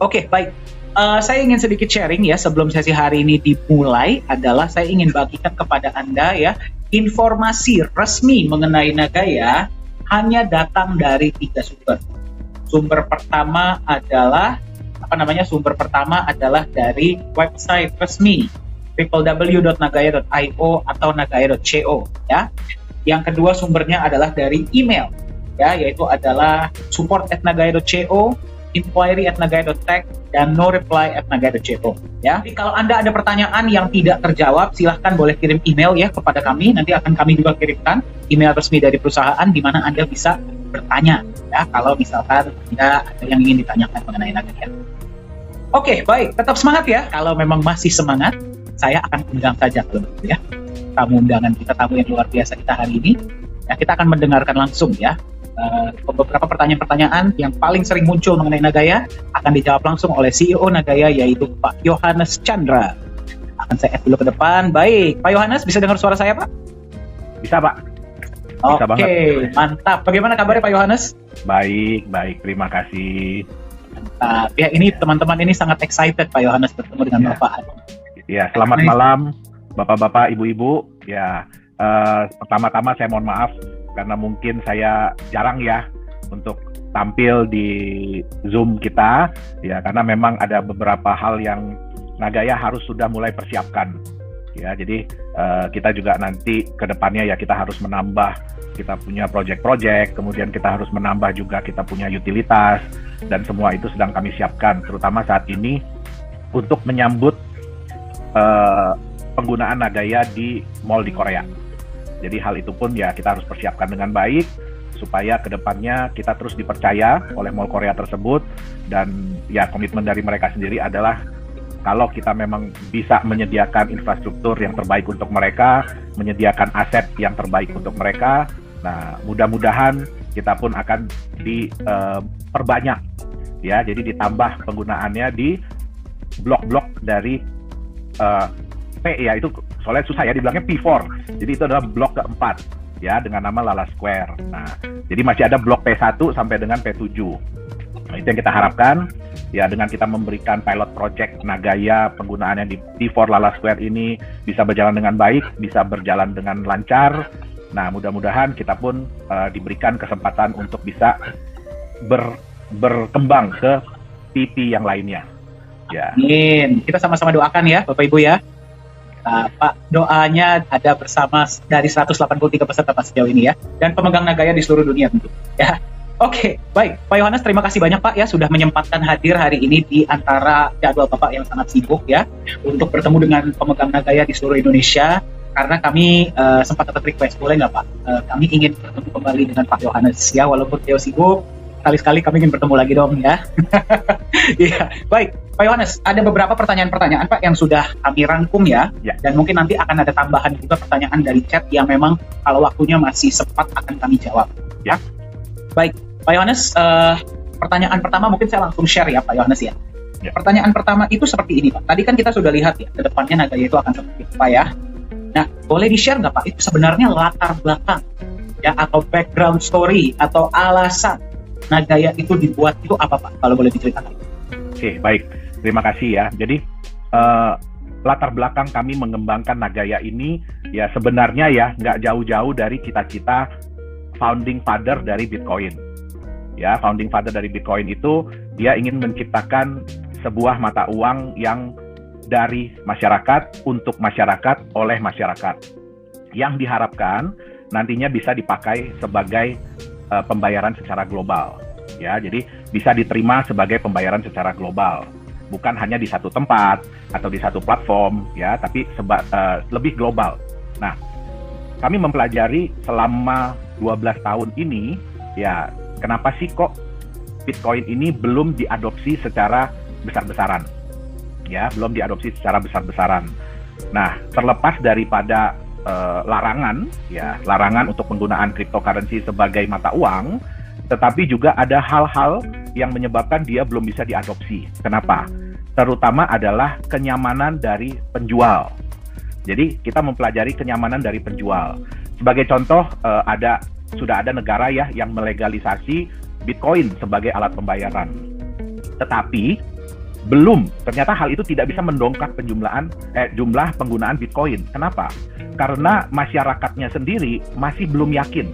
Oke, baik. Saya ingin sedikit sharing ya sebelum sesi hari ini dimulai adalah saya ingin bagikan kepada Anda ya informasi resmi mengenai Nagaya hanya datang dari 3 sumber. Sumber pertama adalah dari website resmi www.nagaya.io atau nagaya.co ya. Yang kedua sumbernya adalah dari email ya, yaitu adalah support@nagaya.co, inquiry@nagaya.tech, dan no reply@nagaya.co ya. Jadi kalau Anda ada pertanyaan yang tidak terjawab, silahkan boleh kirim email ya kepada kami. Nanti akan kami juga kirimkan email resmi dari perusahaan di mana Anda bisa bertanya ya kalau misalkan Anda ada yang ingin ditanyakan mengenai Nagaya. Oke, baik. Tetap semangat ya. Kalau memang masih semangat, saya akan undang saja kalau begitu ya. Tamu undangan kita, tamu yang luar biasa kita hari ini. Ya, kita akan mendengarkan langsung ya. Beberapa pertanyaan-pertanyaan yang paling sering muncul mengenai Nagaya akan dijawab langsung oleh CEO Nagaya, yaitu Pak Yohanes Chandra. Akan saya add dulu ke depan. Baik, Pak Yohanes, bisa dengar suara saya, Pak? Bisa, Pak. Bisa Oke, banget. mantap. Bagaimana kabarnya, Pak Yohanes? Baik. Terima kasih. Mantap. Ya, ini teman-teman ini sangat excited Pak Yohanes bertemu dengan Ya. Bapak. Ya, selamat malam, Bapak-bapak, Ibu-ibu. Ya, pertama-tama saya mohon maaf karena mungkin saya jarang ya untuk tampil di Zoom kita. Ya, karena memang ada beberapa hal yang Nagaya harus sudah mulai persiapkan. Ya, jadi kita juga nanti ke depannya ya kita harus menambah, kita punya project-project, kemudian kita harus menambah juga kita punya utilitas, dan semua itu sedang kami siapkan, terutama saat ini untuk menyambut penggunaan Nagaya di mall di Korea. Jadi hal itu pun ya kita harus persiapkan dengan baik supaya kedepannya kita terus dipercaya oleh mall Korea tersebut, dan ya komitmen dari mereka sendiri adalah kalau kita memang bisa menyediakan infrastruktur yang terbaik untuk mereka, menyediakan aset yang terbaik untuk mereka, nah mudah-mudahan kita pun akan diperbanyak ya, jadi ditambah penggunaannya di blok-blok dari P ya, itu soalnya susah ya dibilangnya P4, jadi itu adalah blok keempat ya dengan nama Lala Square. Nah, jadi masih ada blok P1 sampai dengan P7. Nah, itu yang kita harapkan ya, dengan kita memberikan pilot project Nagaya penggunaannya di P4 Lala Square ini bisa berjalan dengan baik, bisa berjalan dengan lancar. Nah, mudah-mudahan kita pun diberikan kesempatan untuk bisa berkembang ke PP yang lainnya. Ya. Amin. Kita sama-sama doakan ya, Bapak Ibu ya. Pak, doanya ada bersama dari 183 peserta Pak sejauh ini ya, dan pemegang Nagaya di seluruh dunia tentu ya. Oke, baik. Pak Yohanes, terima kasih banyak Pak ya sudah menyempatkan hadir hari ini di antara jadwal Bapak yang sangat sibuk ya untuk bertemu dengan pemegang Nagaya di seluruh Indonesia. Karena kami sempat dapat request, boleh nggak Pak? Kami ingin bertemu kembali dengan Pak Yohanes ya, walaupun beliau sibuk. Sekali-sekali kami ingin bertemu lagi dong ya. Iya, baik. Pak Yohanes, ada beberapa pertanyaan-pertanyaan Pak yang sudah kami rangkum ya. Dan mungkin nanti akan ada tambahan juga pertanyaan dari chat yang memang kalau waktunya masih sempat akan kami jawab. Ya. Baik, Pak Yohanes, pertanyaan pertama mungkin saya langsung share ya Pak Yohanes ya. Pertanyaan pertama itu seperti ini Pak. Tadi kan kita sudah lihat ya, ke depannya Nagaya itu akan seperti apa ya. Nah, boleh di-share nggak Pak, itu sebenarnya latar belakang ya, atau background story, atau alasan Nagaya itu dibuat itu apa Pak, kalau boleh diceritakan? Oke, baik. Terima kasih ya. Jadi latar belakang kami mengembangkan Nagaya ini ya sebenarnya ya nggak jauh-jauh dari cita-cita founding father dari Bitcoin. Ya, founding father dari Bitcoin itu dia ingin menciptakan sebuah mata uang yang dari masyarakat, untuk masyarakat, oleh masyarakat, yang diharapkan nantinya bisa dipakai sebagai pembayaran secara global. Ya, jadi bisa diterima sebagai pembayaran secara global, bukan hanya di satu tempat atau di satu platform ya, tapi lebih global. Nah, kami mempelajari selama 12 tahun ini ya, kenapa sih kok Bitcoin ini belum diadopsi secara besar-besaran? Ya, belum diadopsi secara besar-besaran. Nah, terlepas daripada larangan untuk penggunaan cryptocurrency sebagai mata uang, tetapi juga ada hal-hal yang menyebabkan dia belum bisa diadopsi. Kenapa? Terutama adalah kenyamanan dari penjual. Jadi kita mempelajari kenyamanan dari penjual. Sebagai contoh, sudah ada negara ya yang melegalisasi Bitcoin sebagai alat pembayaran. Tetapi belum, ternyata hal itu tidak bisa mendongkrak jumlah penggunaan Bitcoin. Kenapa? Karena masyarakatnya sendiri masih belum yakin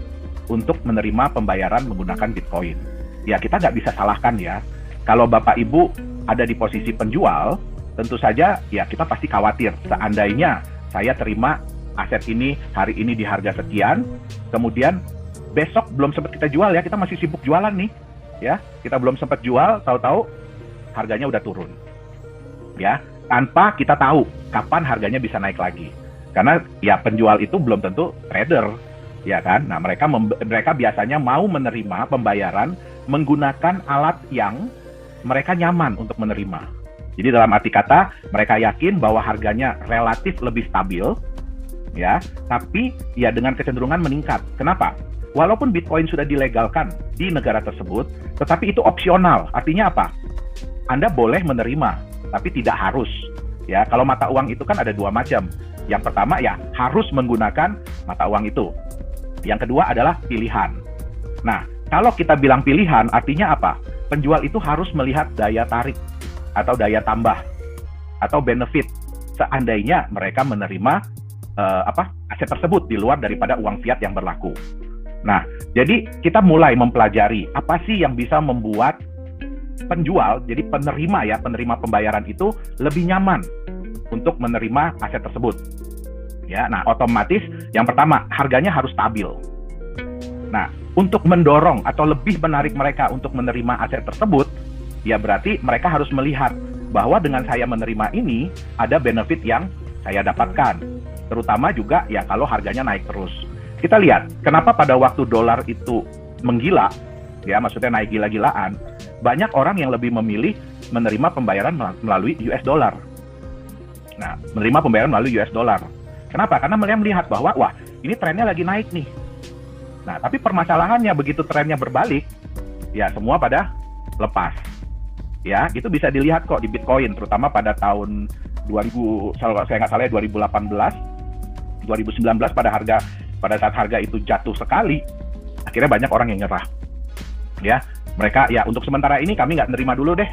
untuk menerima pembayaran menggunakan Bitcoin. Ya, kita nggak bisa salahkan ya. Kalau Bapak Ibu ada di posisi penjual, tentu saja ya kita pasti khawatir. Seandainya saya terima aset ini hari ini di harga sekian, kemudian besok belum sempat kita jual ya, kita masih sibuk jualan nih. Ya, kita belum sempat jual, tahu-tahu harganya udah turun. Ya, tanpa kita tahu kapan harganya bisa naik lagi. Karena ya penjual itu belum tentu trader, ya kan? Nah, mereka biasanya mau menerima pembayaran menggunakan alat yang mereka nyaman untuk menerima. Jadi dalam arti kata, mereka yakin bahwa harganya relatif lebih stabil, ya, tapi ya dengan kecenderungan meningkat. Kenapa? Walaupun Bitcoin sudah dilegalkan di negara tersebut, tetapi itu opsional. Artinya apa? Anda boleh menerima, tapi tidak harus. Ya, kalau mata uang itu kan ada dua macam. Yang pertama ya harus menggunakan mata uang itu. Yang kedua adalah pilihan. Nah, kalau kita bilang pilihan, artinya apa? Penjual itu harus melihat daya tarik atau daya tambah atau benefit seandainya mereka menerima aset tersebut di luar daripada uang fiat yang berlaku. Nah, jadi kita mulai mempelajari apa sih yang bisa membuat penjual, jadi penerima pembayaran itu lebih nyaman untuk menerima aset tersebut. Ya, nah otomatis yang pertama harganya harus stabil. Nah, untuk mendorong atau lebih menarik mereka untuk menerima aset tersebut, ya berarti mereka harus melihat bahwa dengan saya menerima ini ada benefit yang saya dapatkan. Terutama juga ya kalau harganya naik terus. Kita lihat kenapa pada waktu dolar itu menggila, ya maksudnya naik gila-gilaan, banyak orang yang lebih memilih menerima pembayaran melalui US dollar. Nah, menerima pembayaran melalui US dollar. Kenapa? Karena mereka melihat bahwa, wah, ini trennya lagi naik nih. Nah, tapi permasalahannya begitu trennya berbalik, ya semua pada lepas. Ya, itu bisa dilihat kok di Bitcoin, terutama pada tahun 2000, kalau saya nggak salah ya, 2018, 2019 pada saat harga itu jatuh sekali, akhirnya banyak orang yang nyerah. Ya, mereka ya untuk sementara ini kami nggak nerima dulu deh.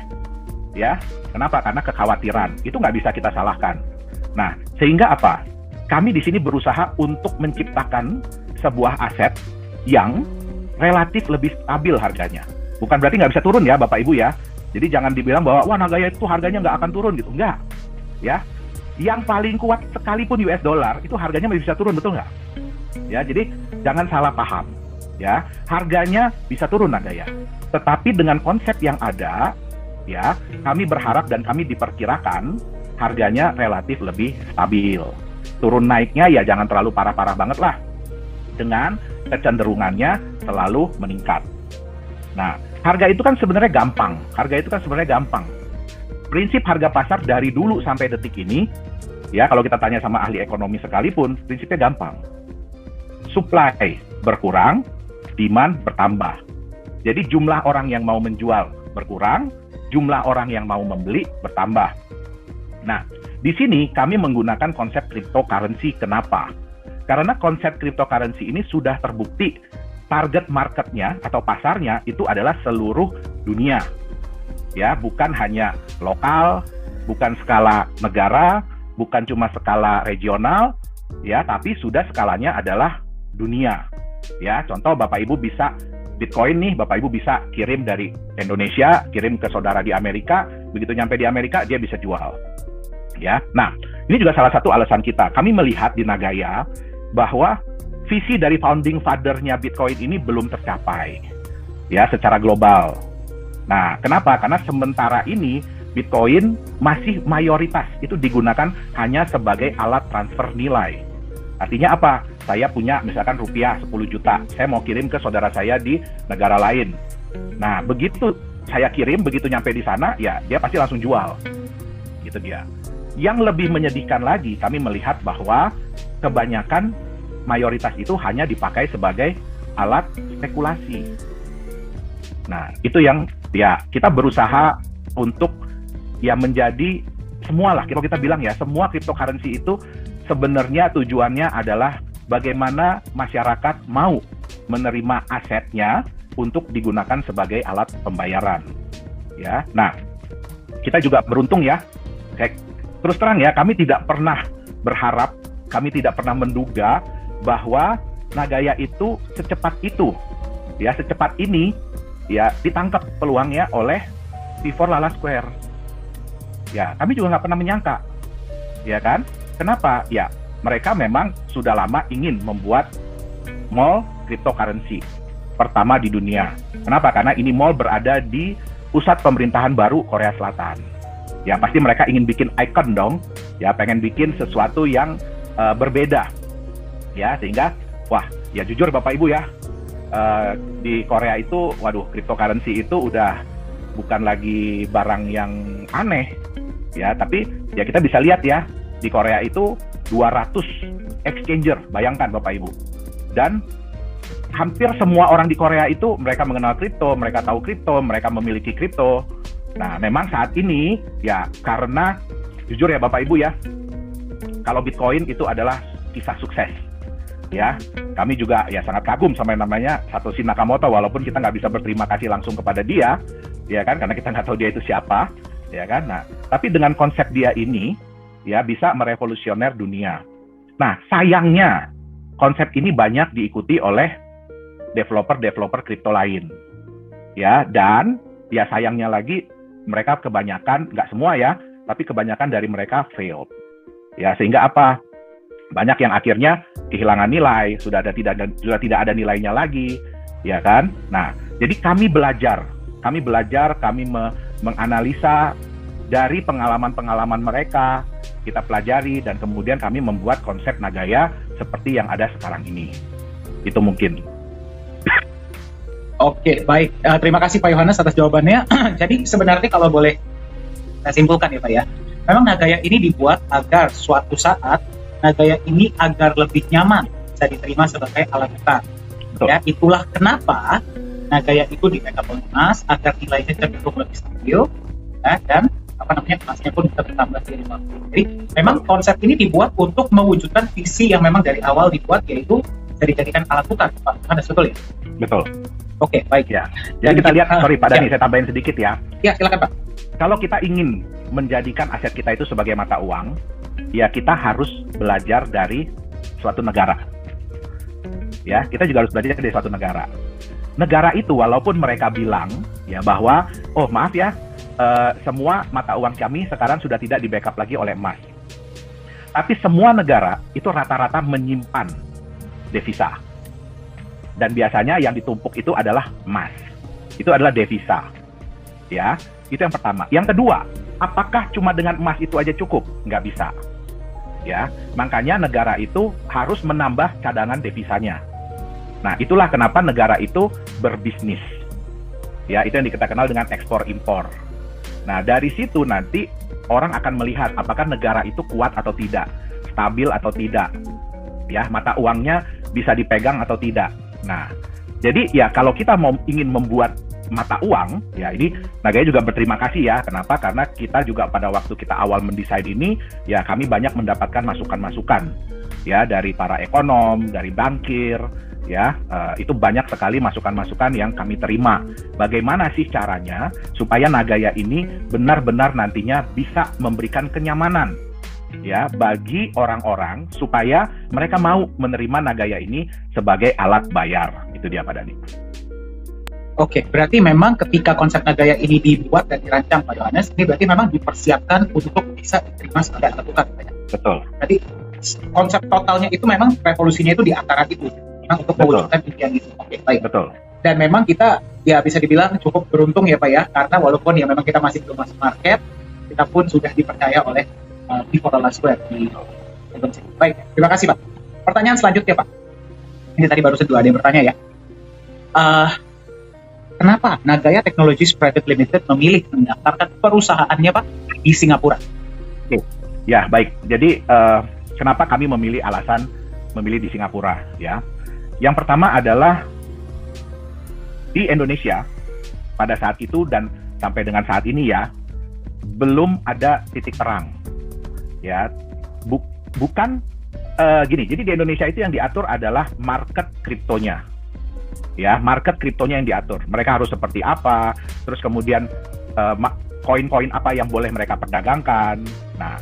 Ya, kenapa? Karena kekhawatiran. Itu nggak bisa kita salahkan. Nah, sehingga apa? Kami di sini berusaha untuk menciptakan sebuah aset yang relatif lebih stabil harganya. Bukan berarti nggak bisa turun ya, Bapak Ibu ya. Jadi jangan dibilang bahwa wah Nagaya itu harganya nggak akan turun gitu. Nggak. Ya, yang paling kuat sekalipun US dollar itu harganya masih bisa turun, betul nggak? Ya, jadi jangan salah paham. Ya, harganya bisa turun Nagaya. Tetapi dengan konsep yang ada, ya, kami berharap dan kami diperkirakan harganya relatif lebih stabil. Turun naiknya ya jangan terlalu parah-parah banget lah. Dengan kecenderungannya selalu meningkat. Nah, harga itu kan sebenarnya gampang. Prinsip harga pasar dari dulu sampai detik ini, ya kalau kita tanya sama ahli ekonomi sekalipun, prinsipnya gampang. Supply berkurang, demand bertambah. Jadi jumlah orang yang mau menjual berkurang, jumlah orang yang mau membeli bertambah. Nah, di sini kami menggunakan konsep cryptocurrency. Kenapa? Karena konsep cryptocurrency ini sudah terbukti target marketnya atau pasarnya itu adalah seluruh dunia. Ya, bukan hanya lokal, bukan skala negara, bukan cuma skala regional, ya, tapi sudah skalanya adalah dunia. Ya, contoh Bapak Ibu bisa Bitcoin nih, Bapak Ibu bisa kirim dari Indonesia, kirim ke saudara di Amerika, begitu nyampe di Amerika dia bisa jual. Ya, nah ini juga salah satu alasan kita. Kami melihat di Nagaya bahwa visi dari founding father-nya Bitcoin ini belum tercapai, ya secara global. Nah, kenapa? Karena sementara ini Bitcoin masih mayoritas itu digunakan hanya sebagai alat transfer nilai. Artinya apa? Saya punya misalkan rupiah 10 juta, saya mau kirim ke saudara saya di negara lain. Nah, begitu saya kirim, begitu nyampe di sana, ya dia pasti langsung jual. Gitu dia. Yang lebih menyedihkan lagi, kami melihat bahwa kebanyakan mayoritas itu hanya dipakai sebagai alat spekulasi. Nah, itu yang ya kita berusaha untuk ya menjadi semualah, kalau kita bilang ya, semua cryptocurrency itu sebenarnya tujuannya adalah bagaimana masyarakat mau menerima asetnya untuk digunakan sebagai alat pembayaran. Ya. Nah, kita juga beruntung ya. Terus terang ya, kami tidak pernah berharap, kami tidak pernah menduga bahwa Nagaya itu secepat itu, ya secepat ini, ya ditangkap peluangnya oleh Vifor Lala Square. Ya, kami juga nggak pernah menyangka, ya kan? Kenapa? Ya, mereka memang sudah lama ingin membuat mall cryptocurrency pertama di dunia. Kenapa? Karena ini mall berada di pusat pemerintahan baru Korea Selatan. Ya, pasti mereka ingin bikin icon dong, ya pengen bikin sesuatu yang berbeda, ya sehingga, wah, ya jujur Bapak Ibu ya, di Korea itu, waduh, cryptocurrency itu udah bukan lagi barang yang aneh, ya, tapi ya kita bisa lihat ya, di Korea itu 200 exchanger, bayangkan Bapak Ibu. Dan hampir semua orang di Korea itu, mereka mengenal kripto, mereka tahu kripto, mereka memiliki kripto. Nah, memang saat ini, ya karena, jujur ya Bapak Ibu ya, kalau Bitcoin itu adalah kisah sukses. Ya, kami juga ya sangat kagum sama yang namanya Satoshi Nakamoto, walaupun kita nggak bisa berterima kasih langsung kepada dia, ya kan, karena kita nggak tahu dia itu siapa, ya kan. Nah, tapi dengan konsep dia ini, ya bisa merevolusioner dunia. Nah, sayangnya konsep ini banyak diikuti oleh developer kripto lain, ya, dan ya sayangnya lagi mereka kebanyakan, nggak semua ya, tapi kebanyakan dari mereka failed, ya sehingga apa? Banyak yang akhirnya kehilangan nilai, sudah tidak ada nilainya lagi, ya kan? Nah, jadi kami belajar, kami menganalisa dari pengalaman-pengalaman mereka, kita pelajari, dan kemudian kami membuat konsep Nagaya seperti yang ada sekarang ini. Itu mungkin. Oke, baik. Terima kasih Pak Yohanes atas jawabannya. Jadi sebenarnya kalau boleh saya simpulkan ya Pak ya, memang Nagaya ini dibuat agar suatu saat Nagaya ini agar lebih nyaman bisa diterima sebagai alat tukar. Ya, itulah kenapa Nagaya itu di-backup oleh emas agar nilainya cenderung lebih stabil, ya, dan emasnya pun bisa bertambah dari 50. Jadi memang konsep ini dibuat untuk mewujudkan visi yang memang dari awal dibuat, yaitu bisa dijadikan alat tukar, Pak. Ada betul ya? Betul. Oke, baik ya. Jadi kita lihat, sorry Pak Dani, saya tambahin sedikit ya. Ya, silakan Pak. Kalau kita ingin menjadikan aset kita itu sebagai mata uang, ya kita harus belajar dari suatu negara. Ya, kita juga harus belajar dari suatu negara. Negara itu walaupun mereka bilang ya bahwa, oh maaf ya, semua mata uang kami sekarang sudah tidak di-backup lagi oleh emas. Tapi semua negara itu rata-rata menyimpan devisa. Dan biasanya yang ditumpuk itu adalah emas. Itu adalah devisa. Ya, itu yang pertama. Yang kedua, apakah cuma dengan emas itu aja cukup? Nggak bisa. Ya, makanya negara itu harus menambah cadangan devisanya. Nah, itulah kenapa negara itu berbisnis. Ya, itu yang kita kenal dengan ekspor impor. Nah, dari situ nanti orang akan melihat apakah negara itu kuat atau tidak, stabil atau tidak. Ya, mata uangnya bisa dipegang atau tidak. Nah, jadi ya kalau kita ingin membuat mata uang, ya ini Nagaya juga berterima kasih ya. Kenapa? Karena kita juga pada waktu kita awal mendesain ini, ya kami banyak mendapatkan masukan-masukan ya dari para ekonom, dari bankir, ya itu banyak sekali masukan-masukan yang kami terima. Bagaimana sih caranya supaya Nagaya ini benar-benar nantinya bisa memberikan kenyamanan ya bagi orang-orang supaya mereka mau menerima Nagaya ini sebagai alat bayar. Itu dia Pak Dani. Oke, berarti memang ketika konsep Nagaya ini dibuat dan dirancang Pak Yohanes, ini berarti memang dipersiapkan untuk bisa diterima sebagai alat tukar. Betul. Jadi konsep totalnya itu memang revolusinya itu di antara itu, memang untuk mewujudkan impian itu. Oke, baik. Betul. Dan memang kita ya bisa dibilang cukup beruntung ya Pak ya, karena walaupun ya memang kita masih belum masuk market, kita pun sudah dipercaya oleh Vifor Lala Square di Indonesia. Baik, terima kasih Pak. Pertanyaan selanjutnya Pak. Ini tadi baru ada yang bertanya ya. Kenapa Nagaya Technologies Private Limited memilih mendaftarkan perusahaannya Pak di Singapura? Oke. Ya, baik. Jadi kenapa kami alasan memilih di Singapura ya? Yang pertama adalah di Indonesia pada saat itu dan sampai dengan saat ini ya belum ada titik terang. Ya, bukan gini. Jadi di Indonesia itu yang diatur adalah market kriptonya. Ya, market kriptonya yang diatur. Mereka harus seperti apa, terus kemudian koin-koin apa yang boleh mereka perdagangkan. Nah,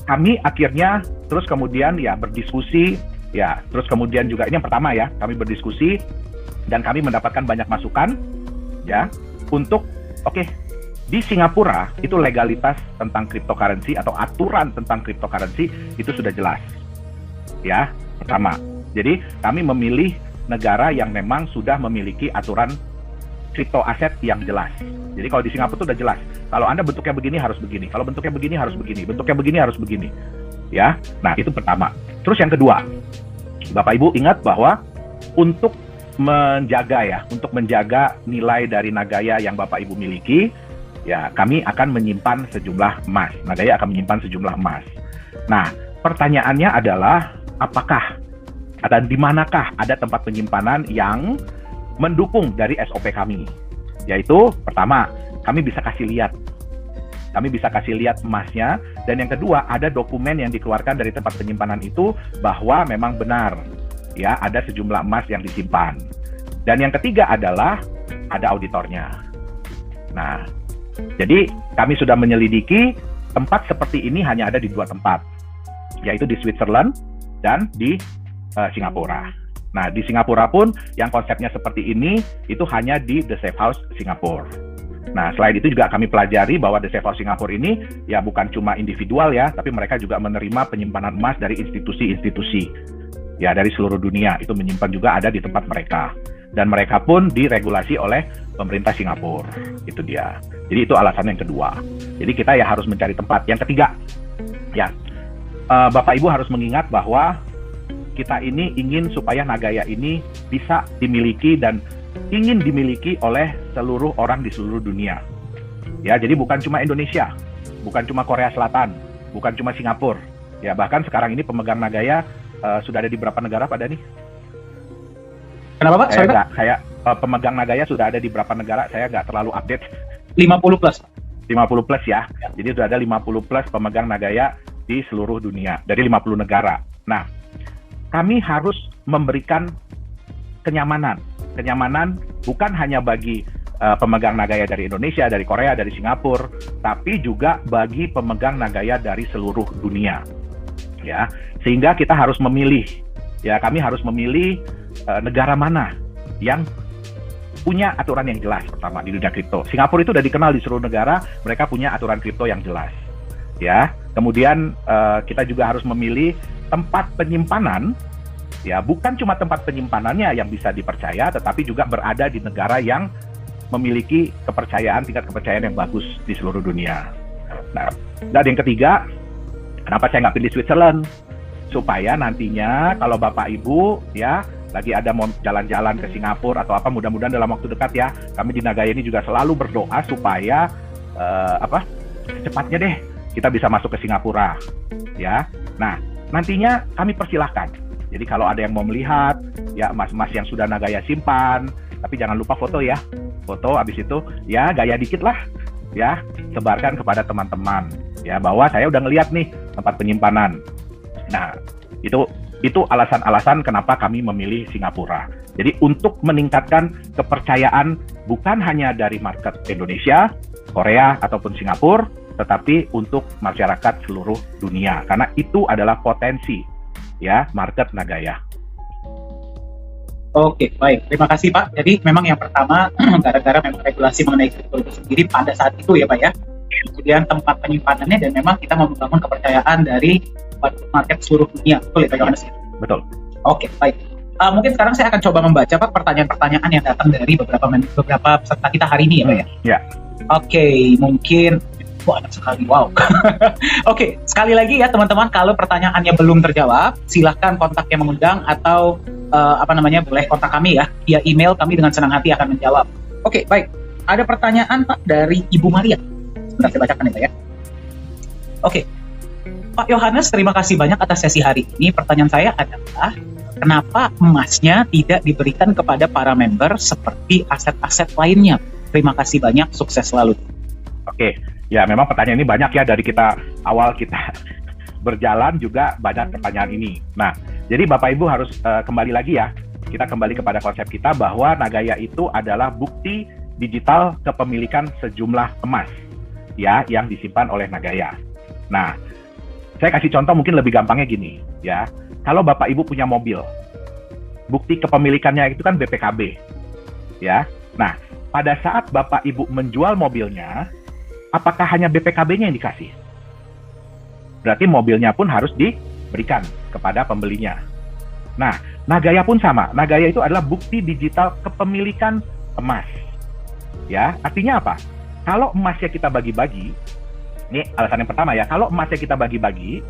kami akhirnya terus kemudian ya berdiskusi, ya terus kemudian juga ini yang pertama ya, kami berdiskusi dan kami mendapatkan banyak masukan ya untuk di Singapura itu legalitas tentang cryptocurrency atau aturan tentang cryptocurrency itu sudah jelas ya, pertama. Jadi kami memilih negara yang memang sudah memiliki aturan kripto aset yang jelas. Jadi kalau di Singapura itu udah jelas, kalau Anda bentuknya begini harus begini, kalau bentuknya begini harus begini, bentuknya begini harus begini. Ya, nah itu pertama. Terus yang kedua, Bapak Ibu ingat bahwa untuk menjaga nilai dari Nagaya yang Bapak Ibu miliki, ya kami akan menyimpan sejumlah emas. Nagaya akan menyimpan sejumlah emas. Nah, pertanyaannya adalah apakah dan di manakah ada tempat penyimpanan yang mendukung dari SOP kami? Yaitu pertama, kami bisa kasih lihat. Kami bisa kasih lihat emasnya, dan yang kedua ada dokumen yang dikeluarkan dari tempat penyimpanan itu bahwa memang benar ya ada sejumlah emas yang disimpan. Dan yang ketiga adalah ada auditornya. Nah, jadi kami sudah menyelidiki tempat seperti ini hanya ada di 2 tempat, yaitu di Switzerland dan di Singapura. Nah, di Singapura pun yang konsepnya seperti ini itu hanya di The Safe House Singapura. Nah, selain itu juga kami pelajari bahwa The Safe House Singapura ini ya bukan cuma individual ya, tapi mereka juga menerima penyimpanan emas dari institusi-institusi ya dari seluruh dunia. Itu menyimpan juga ada di tempat mereka. Dan mereka pun diregulasi oleh pemerintah Singapura. Itu dia. Jadi itu alasan yang kedua. Jadi kita ya harus mencari tempat. Yang ketiga, ya Bapak Ibu harus mengingat bahwa kita ini ingin supaya Nagaya ini bisa dimiliki dan ingin dimiliki oleh seluruh orang di seluruh dunia. Ya, jadi bukan cuma Indonesia, bukan cuma Korea Selatan, bukan cuma Singapura. Ya, bahkan sekarang ini pemegang Nagaya sudah ada di berapa negara Pak Dani? Kenapa Pak? Sorry, Pak? Saya pemegang Nagaya sudah ada di berapa negara? Saya nggak terlalu update. 50 plus. 50 plus ya. Jadi sudah ada 50 plus pemegang Nagaya di seluruh dunia dari 50 negara. Nah, kami harus memberikan kenyamanan bukan hanya bagi pemegang Nagaya dari Indonesia, dari Korea, dari Singapura, tapi juga bagi pemegang Nagaya dari seluruh dunia. Ya, sehingga kita harus memilih. Ya, kami harus memilih negara mana yang punya aturan yang jelas pertama di dunia kripto. Singapura itu sudah dikenal di seluruh negara, mereka punya aturan kripto yang jelas. Ya, kemudian kita juga harus memilih tempat penyimpanan, ya bukan cuma tempat penyimpanannya yang bisa dipercaya, tetapi juga berada di negara yang memiliki tingkat kepercayaan yang bagus di seluruh dunia. Nah, dan yang ketiga, kenapa saya nggak pilih Switzerland? Supaya nantinya kalau Bapak Ibu ya lagi ada mau jalan-jalan ke Singapura atau apa, mudah-mudahan dalam waktu dekat ya, kami di Nagaya ini juga selalu berdoa supaya secepatnya deh kita bisa masuk ke Singapura, ya. Nah, nantinya kami persilahkan. Jadi kalau ada yang mau melihat ya emas-emas yang sudah Nagaya simpan, tapi jangan lupa foto ya. Foto habis itu ya gaya dikit lah ya, sebarkan kepada teman-teman ya bahwa saya udah ngeliat nih tempat penyimpanan. Nah, itu alasan-alasan kenapa kami memilih Singapura. Jadi untuk meningkatkan kepercayaan bukan hanya dari market Indonesia, Korea ataupun Singapura, tetapi untuk masyarakat seluruh dunia, karena itu adalah potensi ya market Nagaya. Oke, baik. Terima kasih Pak. Jadi memang yang pertama gara-gara memang regulasi mengenai kripto itu sendiri pada saat itu ya Pak ya. Kemudian tempat penyimpanannya dan memang kita membangun kepercayaan dari market seluruh dunia. Betul ya Pak Yohanes? Betul. Oke, baik. Mungkin sekarang saya akan coba membaca Pak pertanyaan-pertanyaan yang datang dari beberapa peserta kita hari ini ya Pak ya. Ya. Oke, mungkin banyak sekali, wow. Oke, sekali lagi ya teman-teman, kalau pertanyaannya belum terjawab, silahkan kontak yang mengundang atau boleh kontak kami ya via email, kami dengan senang hati akan menjawab. Oke, baik. Ada pertanyaan Pak dari Ibu Maria. Sebentar saya bacakan ya Pak ya. Oke, Pak Yohanes, terima kasih banyak atas sesi hari ini. Pertanyaan saya adalah, kenapa emasnya tidak diberikan kepada para member seperti aset-aset lainnya? Terima kasih banyak, sukses selalu. Oke, ya memang pertanyaan ini banyak ya dari awal kita berjalan juga banyak pertanyaan ini. Nah, jadi Bapak Ibu harus kembali lagi ya, kita kembali kepada konsep kita bahwa Nagaya itu adalah bukti digital kepemilikan sejumlah emas. ya yang disimpan oleh Nagaya. Nah, saya kasih contoh mungkin lebih gampangnya gini ya. Kalau Bapak Ibu punya mobil, bukti kepemilikannya itu kan BPKB ya. Nah, pada saat Bapak Ibu menjual mobilnya, apakah hanya BPKB-nya yang dikasih? Berarti mobilnya pun harus diberikan kepada pembelinya. Nah, Nagaya pun sama. Nagaya itu adalah bukti digital kepemilikan emas. Ya, artinya apa? Kalau emasnya kita bagi-bagi, ini alasan yang pertama ya, kalau emasnya kita bagi-bagi,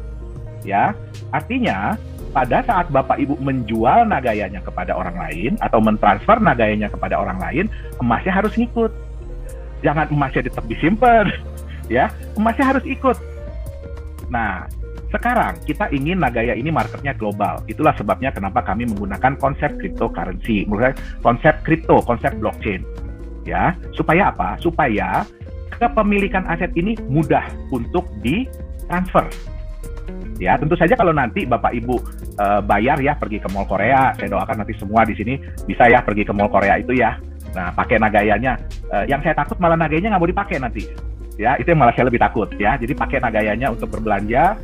ya, artinya pada saat Bapak Ibu menjual Nagayanya kepada orang lain atau mentransfer Nagayanya kepada orang lain, emasnya harus ngikut. Jangan emasnya tetap disimpan, ya, emasnya harus ikut. Nah, sekarang kita ingin Nagaya ini marketnya global. Itulah sebabnya kenapa kami menggunakan konsep cryptocurrency, konsep kripto, konsep blockchain. Ya, supaya apa? Supaya kepemilikan aset ini mudah untuk ditransfer. Ya, tentu saja kalau nanti Bapak Ibu bayar ya pergi ke Mall Korea, saya doakan nanti semua di sini bisa ya pergi ke Mall Korea itu ya. Nah, pakai Nagayanya. Yang saya takut malah Nagayanya nggak mau dipakai nanti. Ya, itu yang malah saya lebih takut ya. Jadi pakai Nagayanya untuk berbelanja.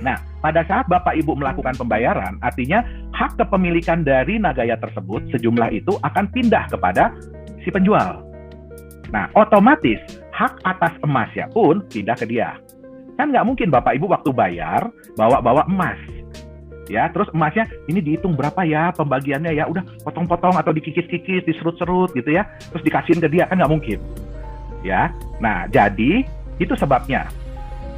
Nah, pada saat Bapak Ibu melakukan pembayaran, artinya hak kepemilikan dari Nagaya tersebut sejumlah itu akan pindah kepada si penjual. Nah, otomatis hak atas emasnya pun pindah ke dia. Kan nggak mungkin Bapak Ibu waktu bayar bawa-bawa emas. Ya, terus emasnya ini dihitung berapa ya pembagiannya ya, udah potong-potong atau dikikis-kikis, diserut-serut gitu ya, terus dikasihin ke dia, kan nggak mungkin. Ya, nah jadi itu sebabnya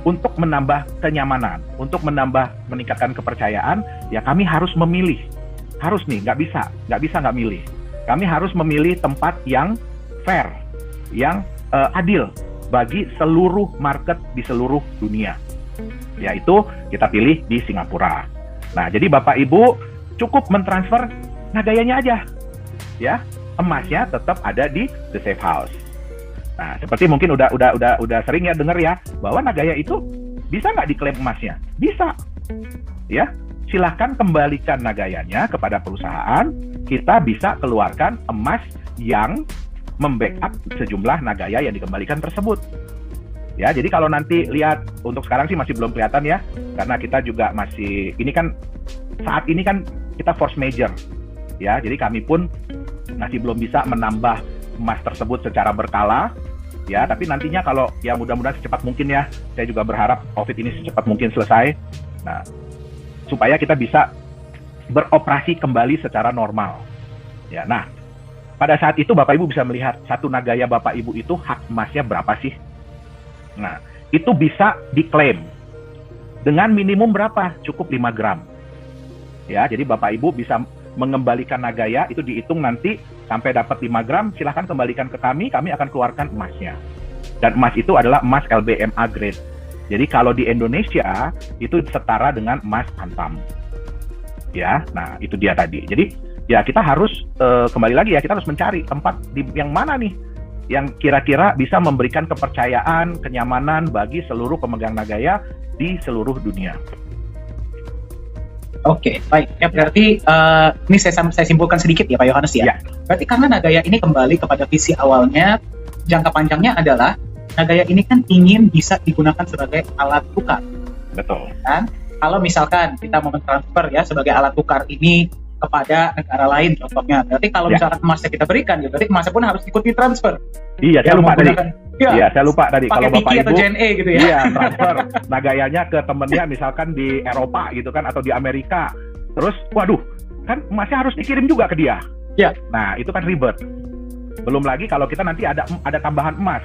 untuk menambah kenyamanan, untuk meningkatkan kepercayaan, ya kami harus memilih. Harus nih, nggak bisa nggak milih. Kami harus memilih tempat yang fair, yang adil bagi seluruh market di seluruh dunia. Yaitu kita pilih di Singapura. Nah, jadi Bapak Ibu cukup mentransfer Nagayanya aja. Ya, emasnya tetap ada di The Safe House. Nah, seperti mungkin udah sering ya dengar ya bahwa Nagaya itu bisa nggak diklaim emasnya? Bisa. Ya, silahkan kembalikan Nagayanya kepada perusahaan. Kita bisa keluarkan emas yang membackup sejumlah Nagaya yang dikembalikan tersebut. Ya, jadi kalau nanti lihat, untuk sekarang sih masih belum kelihatan ya, karena kita juga masih, ini kan saat ini kan kita force major, ya, jadi kami pun masih belum bisa menambah emas tersebut secara berkala, ya, tapi nantinya kalau ya mudah-mudahan secepat mungkin ya, saya juga berharap COVID ini secepat mungkin selesai, nah, supaya kita bisa beroperasi kembali secara normal. Ya, nah, pada saat itu Bapak Ibu bisa melihat satu Nagaya Bapak Ibu itu hak emasnya berapa sih? Nah, itu bisa diklaim dengan minimum berapa? Cukup 5 gram. Ya, jadi Bapak Ibu bisa mengembalikan Nagaya, itu dihitung nanti sampai dapat 5 gram, silahkan kembalikan ke kami akan keluarkan emasnya. Dan emas itu adalah emas LBMA grade. Jadi kalau di Indonesia itu setara dengan emas Antam. Ya, nah itu dia tadi. Jadi ya kita harus kembali lagi ya, kita harus mencari tempat yang mana nih yang kira-kira bisa memberikan kepercayaan, kenyamanan bagi seluruh pemegang Nagaya di seluruh dunia. Oke, baik. Ya berarti ini saya simpulkan sedikit ya Pak Yohanes ya. Berarti karena Nagaya ini kembali kepada visi awalnya, jangka panjangnya adalah Nagaya ini kan ingin bisa digunakan sebagai alat tukar. Betul. Kan? Kalau misalkan kita mau mentransfer ya sebagai alat tukar ini kepada negara lain contohnya, berarti kalau misalkan emasnya kita berikan, ya berarti emasnya pun harus ikut ditransfer. Iya, saya lupa tadi. Iya, saya lupa tadi. Kalau Bapak Ibu atau JNE gitu ya. Iya, transfer Nagayanya ke temennya misalkan di Eropa gitu kan, atau di Amerika. Terus, waduh, kan emasnya harus dikirim juga ke dia. Iya. Nah, itu kan ribet. Belum lagi kalau kita nanti ada tambahan emas.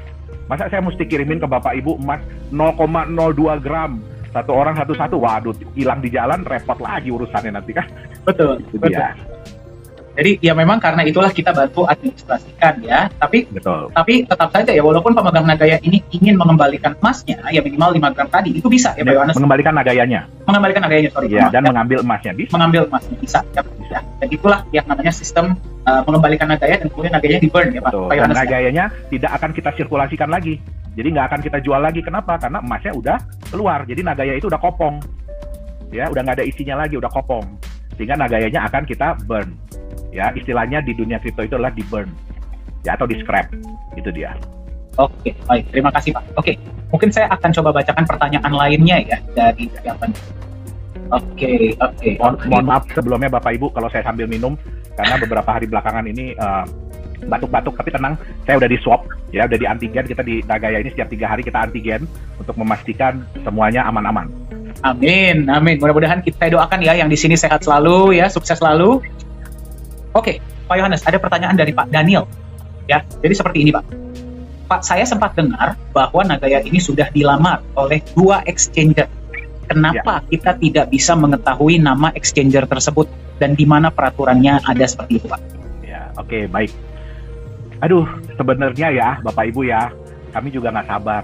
Masa saya mesti kirimin ke Bapak Ibu emas 0,02 gram. Satu orang satu-satu, waduh, hilang di jalan, repot lagi urusannya nanti kan. Betul, betul. Jadi ya memang karena itulah kita bantu administrasikan ya. Tapi tetap saja ya, walaupun pemegang Nagaya ini ingin mengembalikan emasnya, ya minimal 5 gram tadi, itu bisa ya Pak Yohanes? Mengembalikan Nagayanya, sorry. Ya, dan mengambil emasnya, bisa. Mengambil emasnya, bisa. Ya. Dan itulah yang namanya sistem mengembalikan Nagaya dan kemudian Nagayanya di-burn ya Pak Yohanes. Dan Nagayanya tidak akan kita sirkulasikan lagi. Jadi nggak akan kita jual lagi. Kenapa? Karena emasnya udah keluar. Jadi Nagaya itu udah kopong. Ya, udah nggak ada isinya lagi, udah kopong. Sehingga Nagayanya akan kita burn. Ya, istilahnya di dunia kripto itu adalah di burn. Ya, atau di scrap. Itu dia. Oke, baik. Terima kasih, Pak. Oke, mungkin saya akan coba bacakan pertanyaan lainnya ya dari yang Oke. Mohon maaf sebelumnya Bapak Ibu kalau saya sambil minum karena beberapa hari belakangan ini batuk-batuk, tapi tenang, saya udah di swab, ya udah di antigen. Kita di Nagaya ini setiap 3 hari kita antigen untuk memastikan semuanya aman-aman. Amin. Mudah-mudahan kita doakan ya yang di sini sehat selalu ya, sukses selalu. Oke, Pak Yohanes, ada pertanyaan dari Pak Daniel. Ya, jadi seperti ini Pak. Pak, saya sempat dengar bahwa Nagaya ini sudah dilamar oleh 2 exchanger. Kenapa kita tidak bisa mengetahui nama exchanger tersebut dan di mana peraturannya ada seperti itu, Pak? Ya, oke, baik. Aduh, sebenarnya ya, Bapak Ibu ya, kami juga nggak sabar.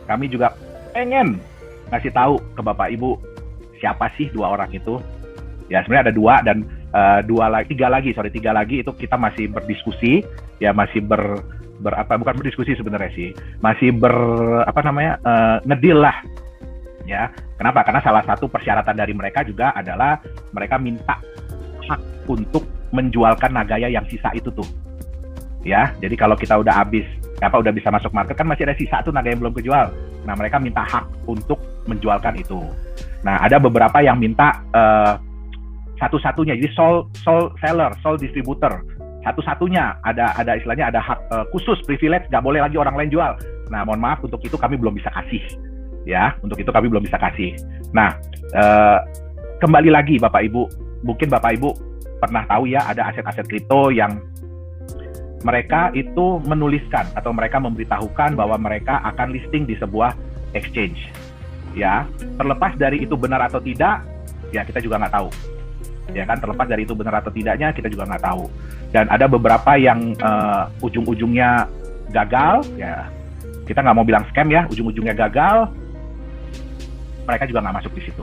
Kami juga pengen ngasih tahu ke Bapak Ibu siapa sih 2 orang itu. Ya, sebenarnya ada 2 dan 3 lagi itu kita masih berdiskusi, ya masih bukan berdiskusi sebenarnya sih, masih ngedil lah. Ya, kenapa? Karena salah satu persyaratan dari mereka juga adalah mereka minta hak untuk menjualkan Nagaya yang sisa itu tuh. Ya, jadi kalau kita udah udah bisa masuk market kan masih ada sisa tuh Nagaya yang belum kejual. Nah, mereka minta hak untuk menjualkan itu. Nah, ada beberapa yang minta satu-satunya, jadi sole seller, sole distributor. Satu-satunya ada istilahnya ada hak khusus, privilege, nggak boleh lagi orang lain jual. Nah, mohon maaf untuk itu kami belum bisa kasih. Ya, untuk itu kami belum bisa kasih. Nah, kembali lagi Bapak Ibu, mungkin Bapak Ibu pernah tahu ya ada aset-aset kripto yang mereka itu menuliskan atau mereka memberitahukan bahwa mereka akan listing di sebuah exchange. Ya, terlepas dari itu benar atau tidak, ya kita juga nggak tahu. Ya kan, terlepas dari itu benar atau tidaknya kita juga nggak tahu. Dan ada beberapa yang ujung-ujungnya gagal, ya kita nggak mau bilang scam ya, ujung-ujungnya gagal. Mereka juga nggak masuk di situ.